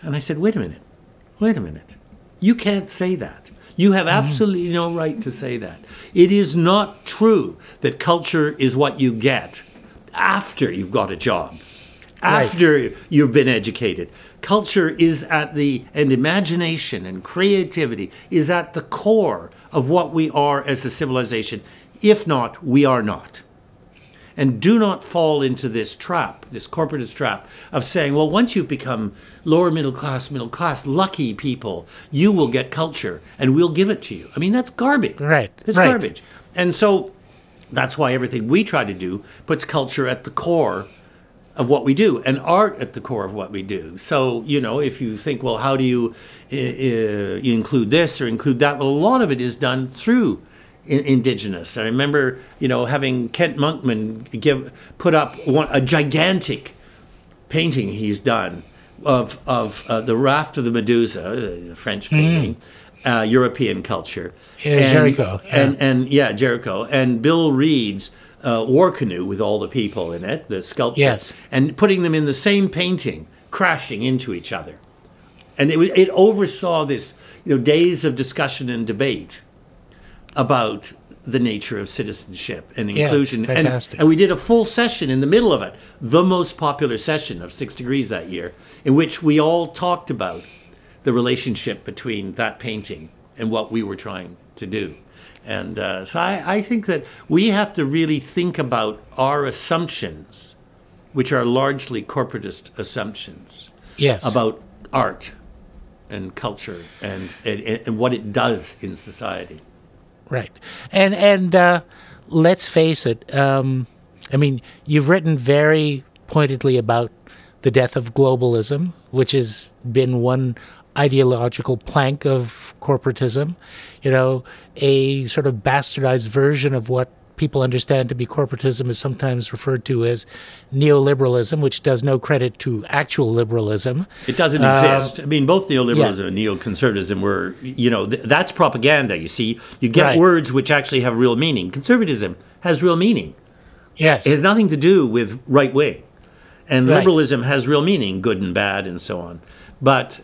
And I said, wait a minute. You can't say that. You have absolutely no right to say that. It is not true that culture is what you get after you've got a job. After you've been educated. Culture is and imagination and creativity is at the core of what we are as a civilization. If not, we are not. And do not fall into this trap, this corporatist trap of saying, well, once you've become lower middle class, lucky people, you will get culture and we'll give it to you. I mean, that's garbage. Right. It's garbage. And so that's why everything we try to do puts culture at the core of what we do, and art at the core of what we do. So, if you think, well, how do you include this or include that? Well, a lot of it is done through Indigenous. I remember, having Kent Monkman put up a gigantic painting he's done of the Raft of the Medusa, the French painting, European culture. Jericho. Jericho. And Bill Reed's War Canoe with all the people in it, the sculpture, yes. And putting them in the same painting, crashing into each other. And it oversaw this, days of discussion and debate about the nature of citizenship and Yeah, inclusion. it's fantastic. And we did a full session in the middle of it, the most popular session of 6 Degrees that year, in which we all talked about the relationship between that painting and what we were trying to do. And so I think that we have to really think about our assumptions, which are largely corporatist assumptions, Yes. about art and culture and what it does in society. Right. And let's face it, I mean, you've written very pointedly about the death of globalism, which has been one ideological plank of corporatism, you know, a sort of bastardized version of what people understand to be corporatism is sometimes referred to as neoliberalism, which does no credit to actual liberalism. It doesn't exist. I mean, both neoliberalism and neoconservatism were, you know, that's propaganda, you see. You get Right. words which actually have real meaning. Conservatism has real meaning. Yes. It has nothing to do with right wing. And Right. liberalism has real meaning, good and bad and so on. But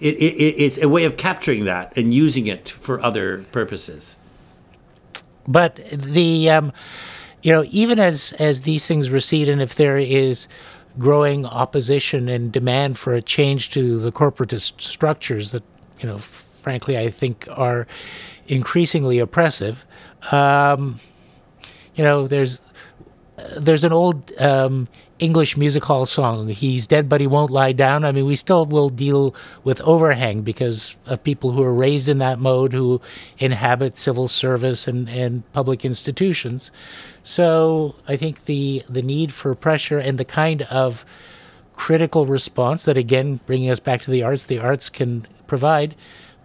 it's a way of capturing that and using it for other purposes. But the, you know, even as these things recede, and if there is growing opposition and demand for a change to the corporatist structures that, you know, frankly, I think are increasingly oppressive, you know, there's an old English music hall song, "He's dead but he won't lie down." I mean, we still will deal with overhang because of people who are raised in that mode, who inhabit civil service and public institutions. So I think the need for pressure and the kind of critical response that, again, bringing us back to the arts can provide,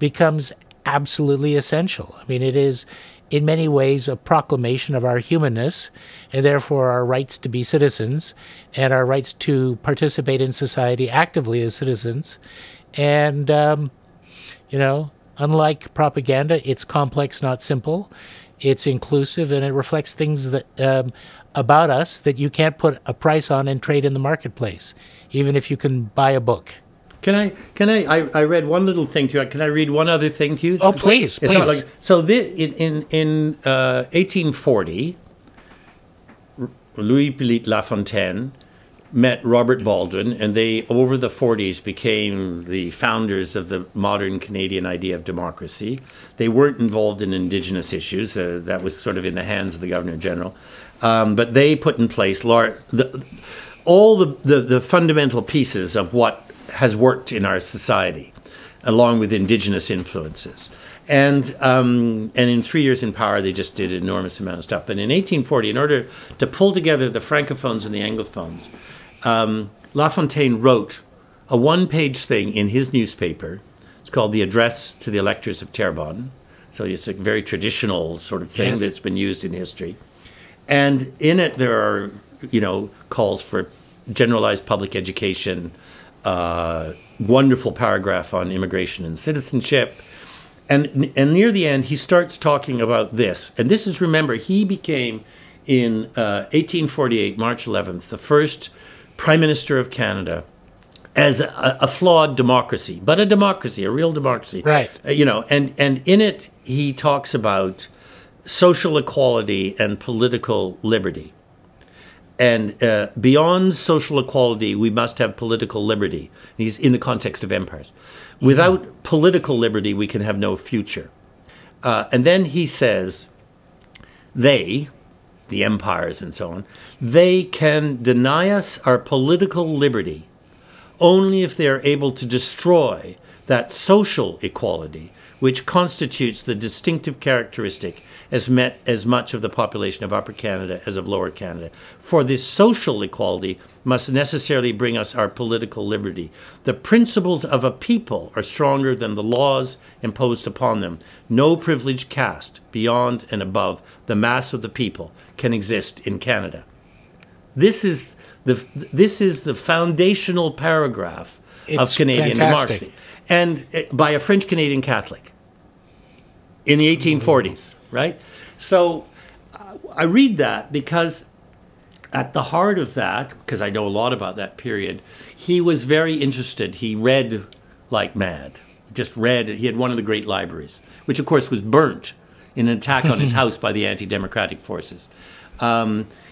becomes absolutely essential. I mean, it is in many ways a proclamation of our humanness and therefore our rights to be citizens and our rights to participate in society actively as citizens. And, you know, unlike propaganda, it's complex, not simple. It's inclusive, and it reflects things that about us that you can't put a price on and trade in the marketplace, even if you can buy a book. I read one little thing to you. Can I read one other thing to you? Oh, please, It's not please. like, so in 1840, Louis-Philippe Lafontaine met Robert Baldwin, and they, over the 40s, became the founders of the modern Canadian idea of democracy. They weren't involved in Indigenous issues. That was sort of in the hands of the Governor-General. But they put in place all the fundamental pieces of what has worked in our society, along with Indigenous influences. And in 3 years in power, they just did an enormous amount of stuff. But in 1840, in order to pull together the Francophones and the Anglophones, Lafontaine wrote a one-page thing in his newspaper. It's called The Address to the Electors of Terrebonne. So it's a very traditional sort of thing Yes. that's been used in history. And in it, there are, you know, calls for generalized public education, wonderful paragraph on immigration and citizenship. And near the end, he starts talking about this. And this is, remember, he became, in 1848, March 11th, the first Prime Minister of Canada as a flawed democracy, but a democracy, a real democracy. Right. You know, and in it, he talks about social equality and political liberty. And beyond social equality, we must have political liberty. He's in the context of empires. Without political liberty, we can have no future. And then he says, they, the empires and so on, they can deny us our political liberty only if they are able to destroy that social equality which constitutes the distinctive characteristic as much of the population of Upper Canada as of Lower Canada. For this social equality must necessarily bring us our political liberty. The principles of a people are stronger than the laws imposed upon them. No privileged caste beyond and above the mass of the people can exist in Canada. This is the foundational paragraph of Canadian democracy, and by a French Canadian Catholic in the 1840s, right? So I read that because at the heart of that, because I know a lot about that period, he was very interested. He read like mad, just read. He had one of the great libraries, which of course was burnt in an attack on his house by the anti-democratic forces.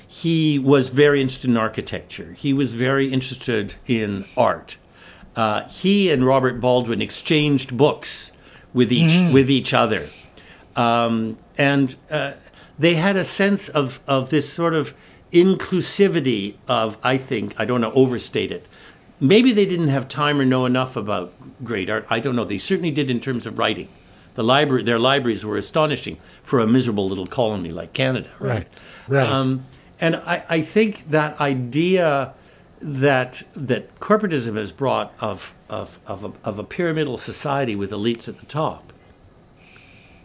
He was very interested in architecture. He was very interested in art. He and Robert Baldwin exchanged books with each other. And they had a sense of this sort of inclusivity of, I think, I don't want to overstate it. Maybe they didn't have time or know enough about great art. I don't know. They certainly did in terms of writing. Their libraries were astonishing for a miserable little colony like Canada, right? Right. And I think that idea that corporatism has brought of a pyramidal society with elites at the top,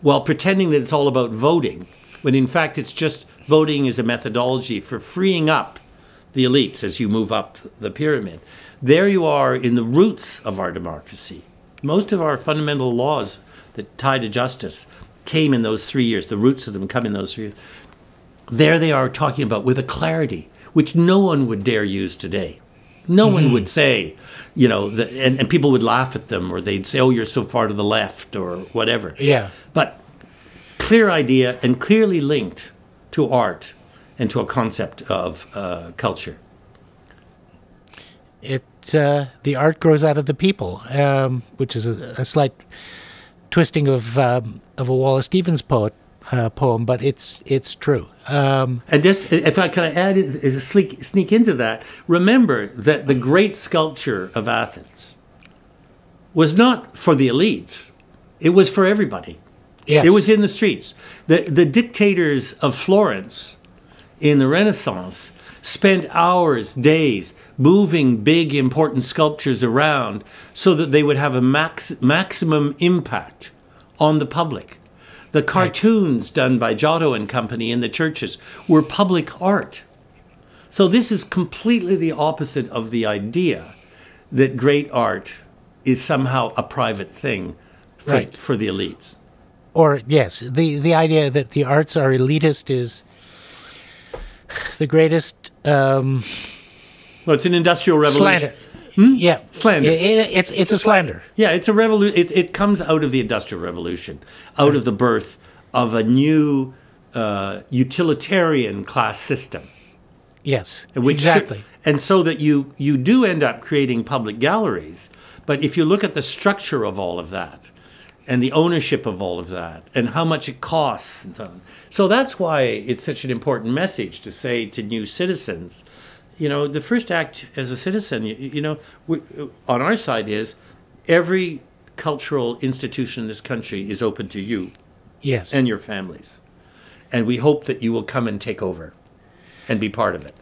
while pretending that it's all about voting, when in fact it's just voting is a methodology for freeing up the elites as you move up the pyramid. There you are in the roots of our democracy. Most of our fundamental laws that tie to justice came in those 3 years. The roots of them come in those 3 years. There they are talking about with a clarity which no one would dare use today. No one would say, you know, and people would laugh at them, or they'd say, oh, you're so far to the left or whatever. Yeah. But clear idea and clearly linked to art and to a concept of culture. The art grows out of the people, which is a slight twisting of a Wallace Stevens poem, but it's true. And just, if I can add, sneak into that, remember that the great sculpture of Athens was not for the elites. It was for everybody. Yes. It was in the streets. The dictators of Florence in the Renaissance spent hours, days, moving big, important sculptures around so that they would have a maximum impact on the public. The cartoons done by Giotto and company in the churches were public art. So this is completely the opposite of the idea that great art is somehow a private thing for the elites. Or, yes, the idea that the arts are elitist is the greatest... well, it's an industrial revolution. Slander. Yeah. Slander. It's a slander. Yeah, it's a revolution. It comes out of the Industrial Revolution, out of the birth of a new utilitarian class system. Yes, exactly. And so that you do end up creating public galleries, but if you look at the structure of all of that, and the ownership of all of that, and how much it costs, and so on. So that's why it's such an important message to say to new citizens, you know, the first act as a citizen, on our side is every cultural institution in this country is open to you. Yes. And your families. And we hope that you will come and take over and be part of it.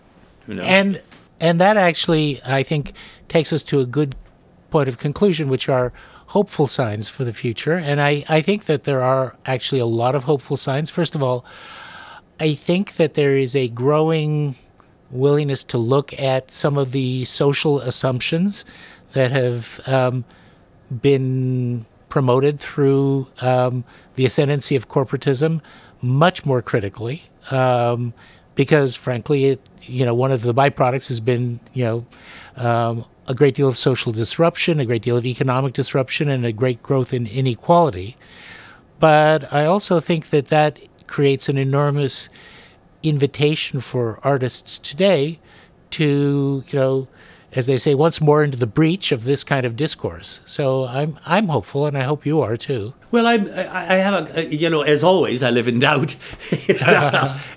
You know? And that actually, I think, takes us to a good point of conclusion, which are hopeful signs for the future. And I think that there are actually a lot of hopeful signs. First of all, I think that there is a growing willingness to look at some of the social assumptions that have been promoted through the ascendancy of corporatism much more critically, because frankly, one of the byproducts has been, a great deal of social disruption, a great deal of economic disruption, and a great growth in inequality. But I also think that creates an enormous invitation for artists today to, as they say, once more into the breach of this kind of discourse. So I'm hopeful, and I hope you are too. Well, I have as always, I live in doubt.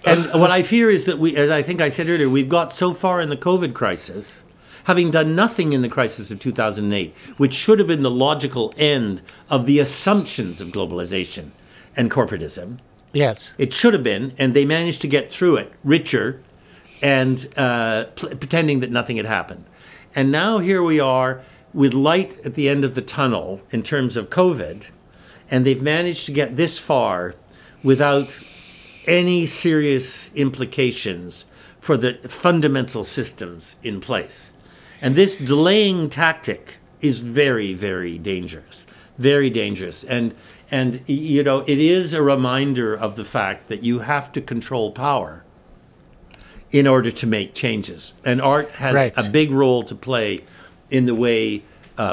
And what I fear is that as I think I said earlier, we've got so far in the COVID crisis, having done nothing in the crisis of 2008, which should have been the logical end of the assumptions of globalization and corporatism. Yes. It should have been, and they managed to get through it richer and pretending that nothing had happened. And now here we are with light at the end of the tunnel in terms of COVID, and they've managed to get this far without any serious implications for the fundamental systems in place. And this delaying tactic is very, very dangerous, very dangerous. And it is a reminder of the fact that you have to control power in order to make changes. And art has a big role to play in the way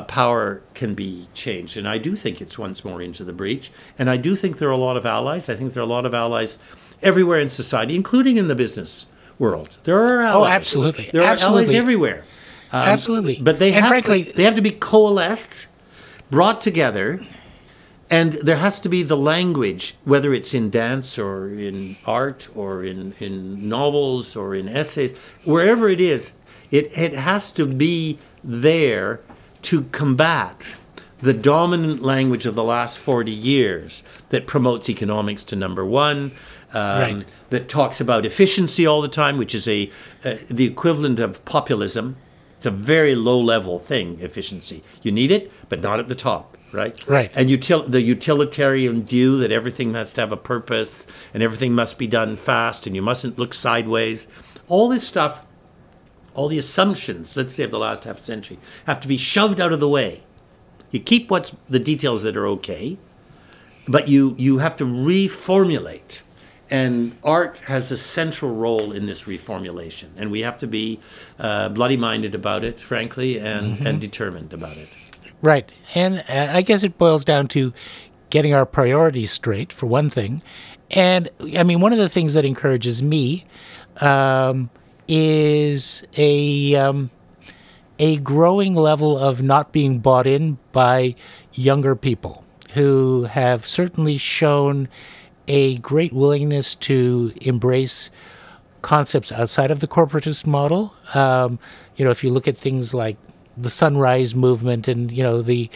power can be changed. And I do think it's once more into the breach. And I do think there are a lot of allies. I think there are a lot of allies everywhere in society, including in the business world. There are allies. Oh, absolutely. There are allies everywhere. Absolutely. But they have to be coalesced, brought together, and there has to be the language, whether it's in dance or in art or in novels or in essays, wherever it is, it has to be there to combat the dominant language of the last 40 years that promotes economics to number one, that talks about efficiency all the time, which is the equivalent of populism. It's a very low-level thing, efficiency. You need it, but not at the top, right? Right. And the utilitarian view that everything must have a purpose and everything must be done fast and you mustn't look sideways. All this stuff, all the assumptions, let's say, of the last half century, have to be shoved out of the way. You keep the details that are okay, but you have to reformulate. And art has a central role in this reformulation. And we have to be bloody-minded about it, frankly, and determined about it. Right. And I guess it boils down to getting our priorities straight, for one thing. And, I mean, one of the things that encourages me is a growing level of not being bought in by younger people who have certainly shown a great willingness to embrace concepts outside of the corporatist model. If you look at things like the Sunrise Movement and, the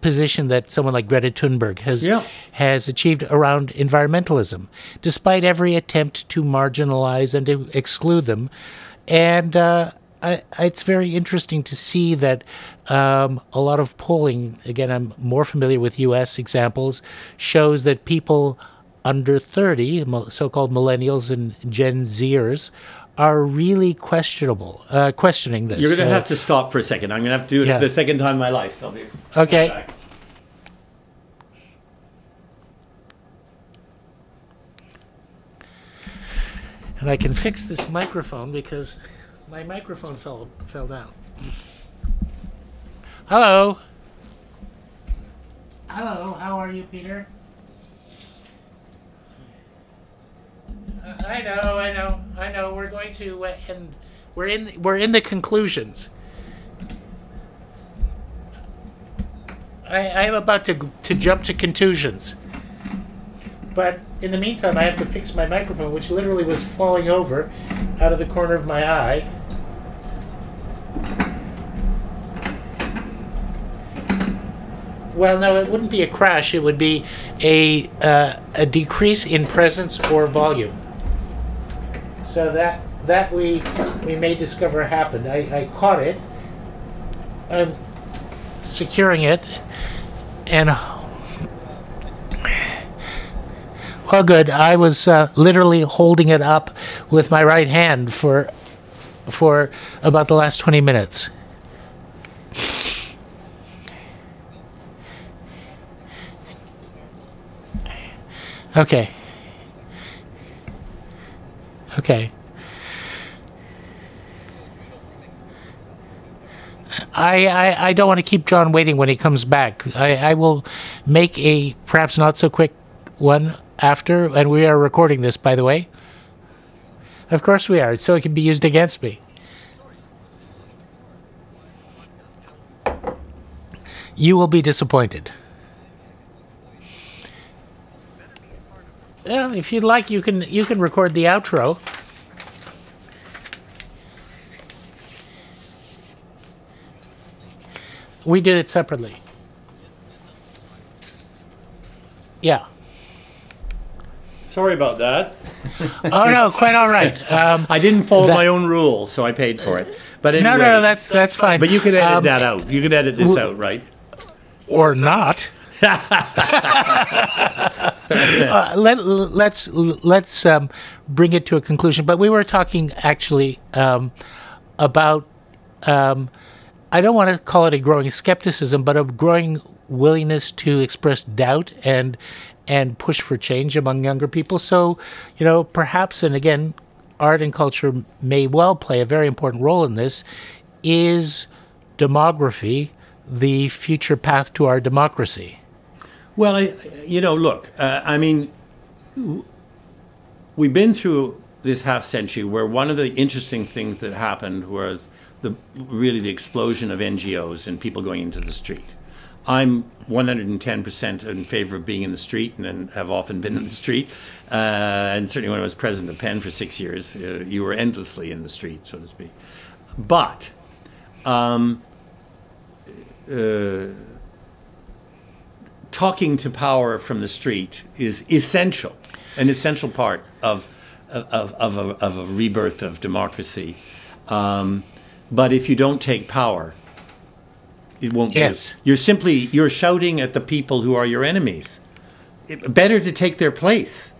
position that someone like Greta Thunberg has achieved around environmentalism, despite every attempt to marginalize and to exclude them. And it's very interesting to see that a lot of polling, again, I'm more familiar with U.S. examples, shows that people under 30, so-called millennials and Gen Zers, are really questioning this. You're going to have to stop for a second. I'm going to have to do it for the second time in my life. I'll be okay. Right back. And I can fix this microphone because my microphone fell down. Hello. Hello, how are you, Peter? I know. We're going to end. We're in the conclusions. I am about to jump to contusions. But in the meantime, I have to fix my microphone, which literally was falling over out of the corner of my eye. Well, no, it wouldn't be a crash. It would be a decrease in presence or volume. So that we may discover happened. I caught it. I'm securing it, and well, good. I was literally holding it up with my right hand for about the last 20 minutes. Okay. I don't want to keep John waiting when he comes back. I will make a perhaps not so quick one after, and we are recording this, by the way. Of course we are, so it can be used against me. You will be disappointed. Well, if you'd like, you can record the outro. We did it separately. Yeah. Sorry about that. Oh no, quite all right. I didn't follow my own rules, so I paid for it. But anyway, no, that's fine. But you can edit that out. You can edit this out, right? Or not. Let's bring it to a conclusion. But we were talking actually about I don't want to call it a growing skepticism, but a growing willingness to express doubt and push for change among younger people. So, perhaps, and again, art and culture may well play a very important role in this, is demography the future path to our democracy? Well, look, I mean, we've been through this half century where one of the interesting things that happened was really the explosion of NGOs and people going into the street. I'm 110% in favor of being in the street, and have often been in the street. And certainly when I was president of Penn for 6 years, you were endlessly in the street, so to speak. But talking to power from the street is essential, an essential part of a rebirth of democracy. But if you don't take power, it won't. Yes. You're shouting at the people who are your enemies. Better to take their place.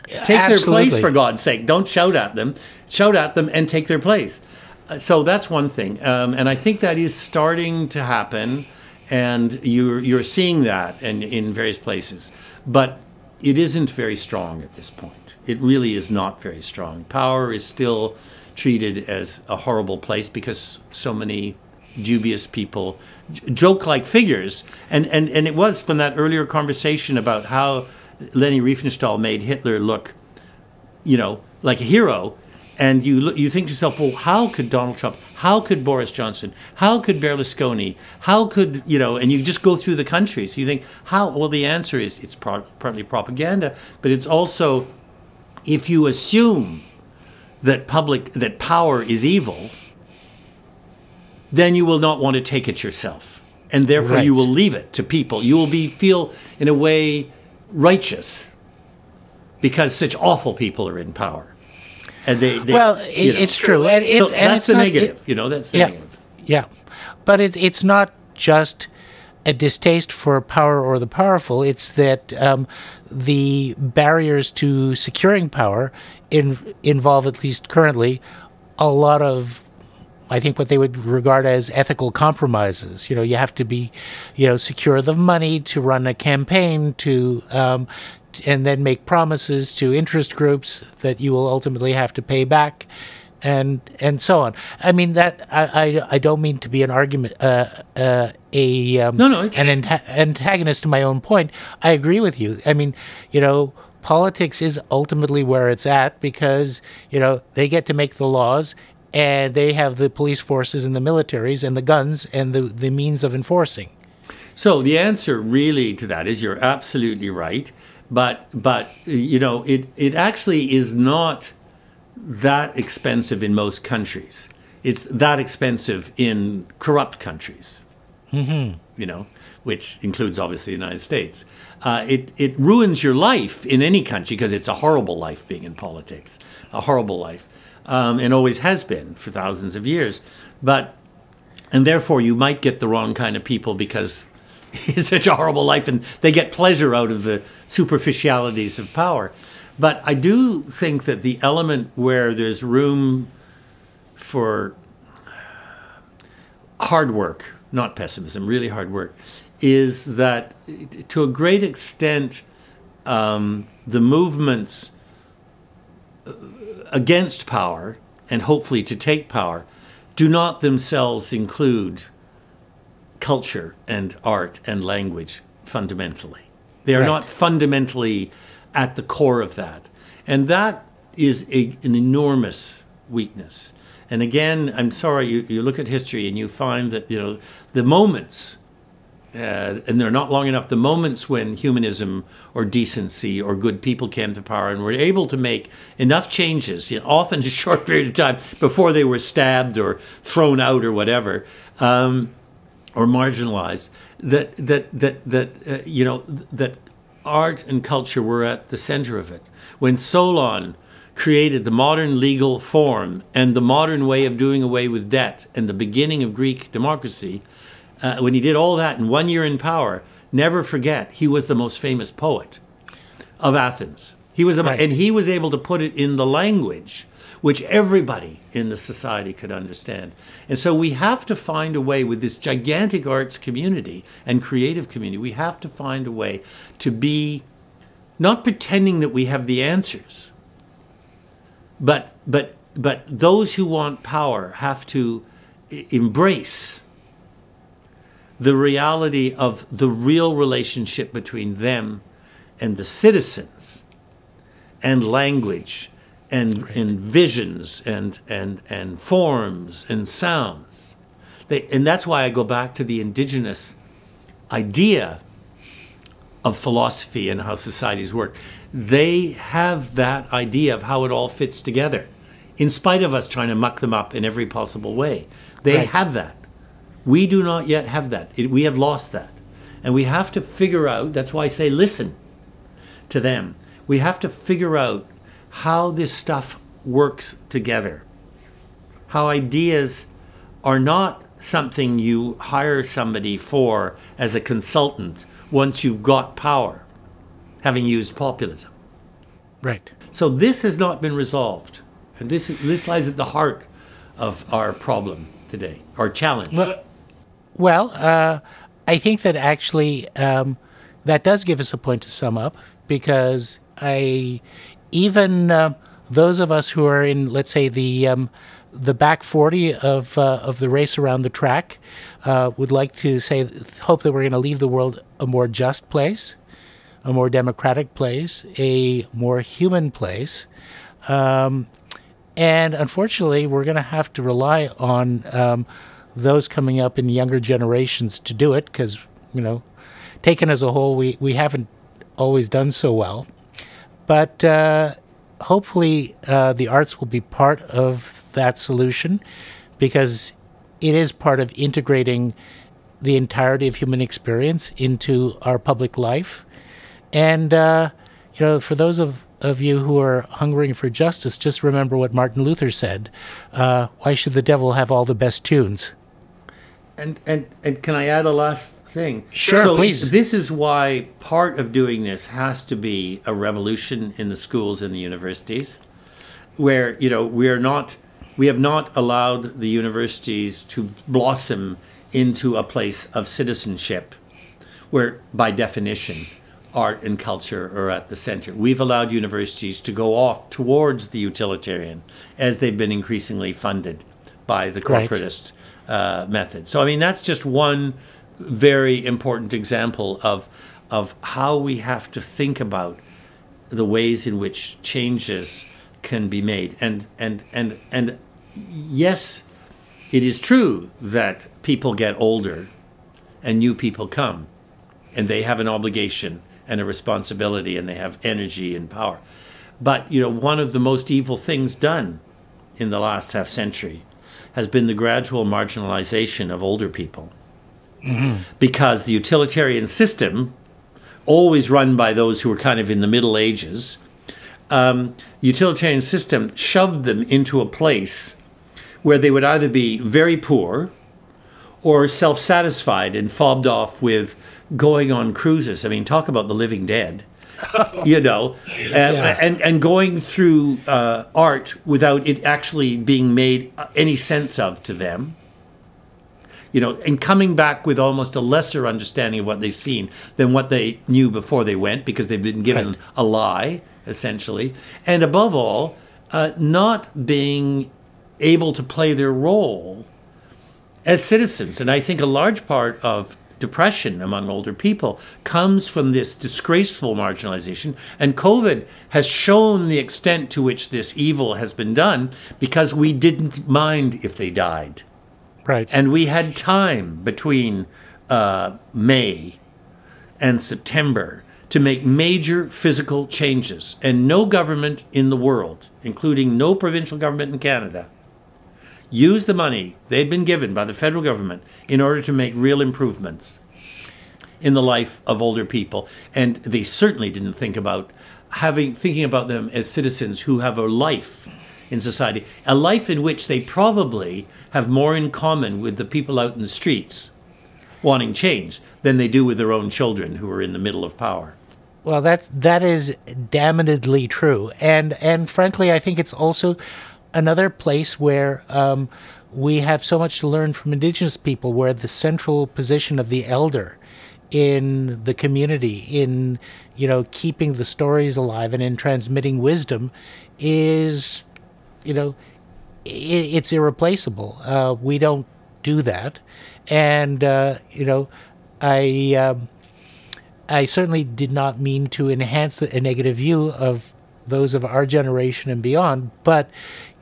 Take Absolutely. their place, for God's sake. Don't shout at them. Shout at them and take their place. So that's one thing. And I think that is starting to happen. And you're seeing that in various places. But it isn't very strong at this point. It really is not very strong. Power is still treated as a horrible place because so many dubious people, joke-like figures. And it was from that earlier conversation about how Leni Riefenstahl made Hitler look, like a hero. And you think to yourself, well, how could Donald Trump, how could Boris Johnson, how could Berlusconi, how could, and you just go through the countries. You think, how? Well, the answer is it's partly propaganda, but it's also, if you assume that power is evil, then you will not want to take it yourself. And therefore you will leave it to people. You will feel, in a way, righteous because such awful people are in power. And it's true. And that's the negative. That's the negative. Yeah. But it's not just a distaste for power or the powerful. It's that the barriers to securing power involve, at least currently, a lot of, I think, what they would regard as ethical compromises. You have to be, secure the money to run a campaign, to and then make promises to interest groups that you will ultimately have to pay back, and so on. I mean, that I don't mean to be an argument, an antagonist to my own point. I agree with you. I mean, politics is ultimately where it's at because they get to make the laws. And they have the police forces and the militaries and the guns and the means of enforcing. So the answer really to that is you're absolutely right. But it actually is not that expensive in most countries. It's that expensive in corrupt countries, which includes obviously the United States. It ruins your life in any country because it's a horrible life being in politics, a horrible life. And always has been for thousands of years. And therefore you might get the wrong kind of people because it's such a horrible life and they get pleasure out of the superficialities of power. But I do think that the element where there's room for hard work, not pessimism, really hard work, is that to a great extent the movements against power and hopefully to take power do not themselves include culture and art and language fundamentally. They are not fundamentally at the core of that. And that is an enormous weakness. And again, I'm sorry, you look at history and you find that, the moments, and they're not long enough, the moments when humanism or decency or good people came to power and were able to make enough changes, often in a short period of time, before they were stabbed or thrown out or whatever, or marginalized, that art and culture were at the center of it. When Solon created the modern legal form and the modern way of doing away with debt and the beginning of Greek democracy, when he did all that in 1 year in power, never forget, he was the most famous poet of Athens. He was, and he was able to put it in the language which everybody in the society could understand. And so we have to find a way with this gigantic arts community and creative community, we have to find a way to be not pretending that we have the answers, but those who want power have to embrace the reality of the real relationship between them and the citizens, and language, and visions, and forms, and sounds. And that's why I go back to the Indigenous idea of philosophy and how societies work. They have that idea of how it all fits together, in spite of us trying to muck them up in every possible way. They have that. We do not yet have that. We have lost that. And we have to figure out, that's why I say listen to them. We have to figure out how this stuff works together. How ideas are not something you hire somebody for as a consultant once you've got power, having used populism. Right. So this has not been resolved. And this lies at the heart of our problem today, our challenge. Well, I think that actually that does give us a point to sum up, because even those of us who are in, let's say, the back 40 of the race around the track would like to say, hope that we're going to leave the world a more just place, a more democratic place, a more human place. And unfortunately, we're going to have to rely on those coming up in younger generations to do it, because, taken as a whole, we haven't always done so well. But hopefully the arts will be part of that solution, because it is part of integrating the entirety of human experience into our public life. And, for those of you who are hungering for justice, just remember what Martin Luther said. Why should the devil have all the best tunes? And can I add a last thing? Sure, so please. This is why part of doing this has to be a revolution in the schools and the universities, where we have not allowed the universities to blossom into a place of citizenship, where by definition art and culture are at the center. We've allowed universities to go off towards the utilitarian, as they've been increasingly funded by the corporatist method. So, that's just one very important example of how we have to think about the ways in which changes can be made. And yes, it is true that people get older and new people come, and they have an obligation and a responsibility, and they have energy and power. But, one of the most evil things done in the last half century has been the gradual marginalization of older people. Mm-hmm. Because the utilitarian system, always run by those who were kind of in the Middle Ages, the utilitarian system shoved them into a place where they would either be very poor or self-satisfied and fobbed off with going on cruises. Talk about the living dead. And going through art without it actually being made any sense of to them, and coming back with almost a lesser understanding of what they've seen than what they knew before they went, because they've been given a lie, essentially. And above all, not being able to play their role as citizens. And I think a large part of depression among older people comes from this disgraceful marginalization, and COVID has shown the extent to which this evil has been done, because we didn't mind if they died. Right. And we had time between May and September to make major physical changes, and no government in the world, including no provincial government in Canada, used the money they'd been given by the federal government in order to make real improvements in the life of older people. And they certainly didn't think about thinking about them as citizens who have a life in society, a life in which they probably have more in common with the people out in the streets wanting change than they do with their own children who are in the middle of power. Well, that is damnedly true. And frankly, I think it's also another place where we have so much to learn from Indigenous people, where the central position of the elder in the community, in keeping the stories alive and in transmitting wisdom, is it's irreplaceable. We don't do that. And I certainly did not mean to enhance a negative view of those of our generation and beyond. But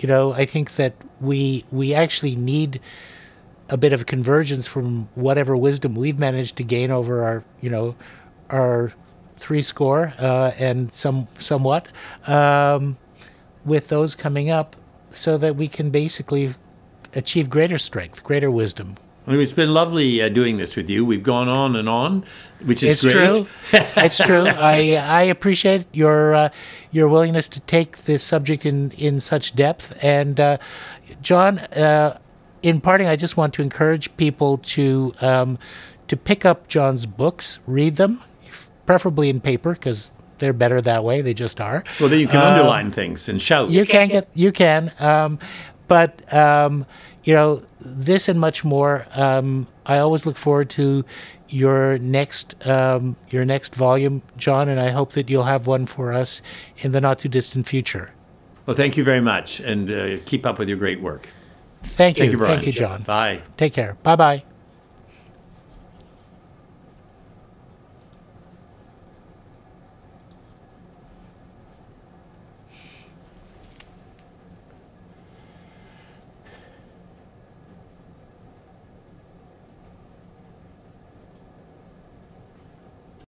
I think that we actually need a bit of convergence from whatever wisdom we've managed to gain over our three score and somewhat with those coming up, so that we can basically achieve greater strength, greater wisdom. Well, it's been lovely doing this with you. We've gone on, which is great. True. It's true. I appreciate your willingness to take this subject in such depth. And John, in parting, I just want to encourage people to pick up John's books, read them, preferably in paper, because they're better that way. They just are. Well, then you can underline things and shout. You can. But this and much more. I always look forward to your next volume, John, and I hope that you'll have one for us in the not too distant future. Well, thank you very much, and keep up with your great work. Thank you, Brian. Thank you, John. Bye. Take care. Bye-bye.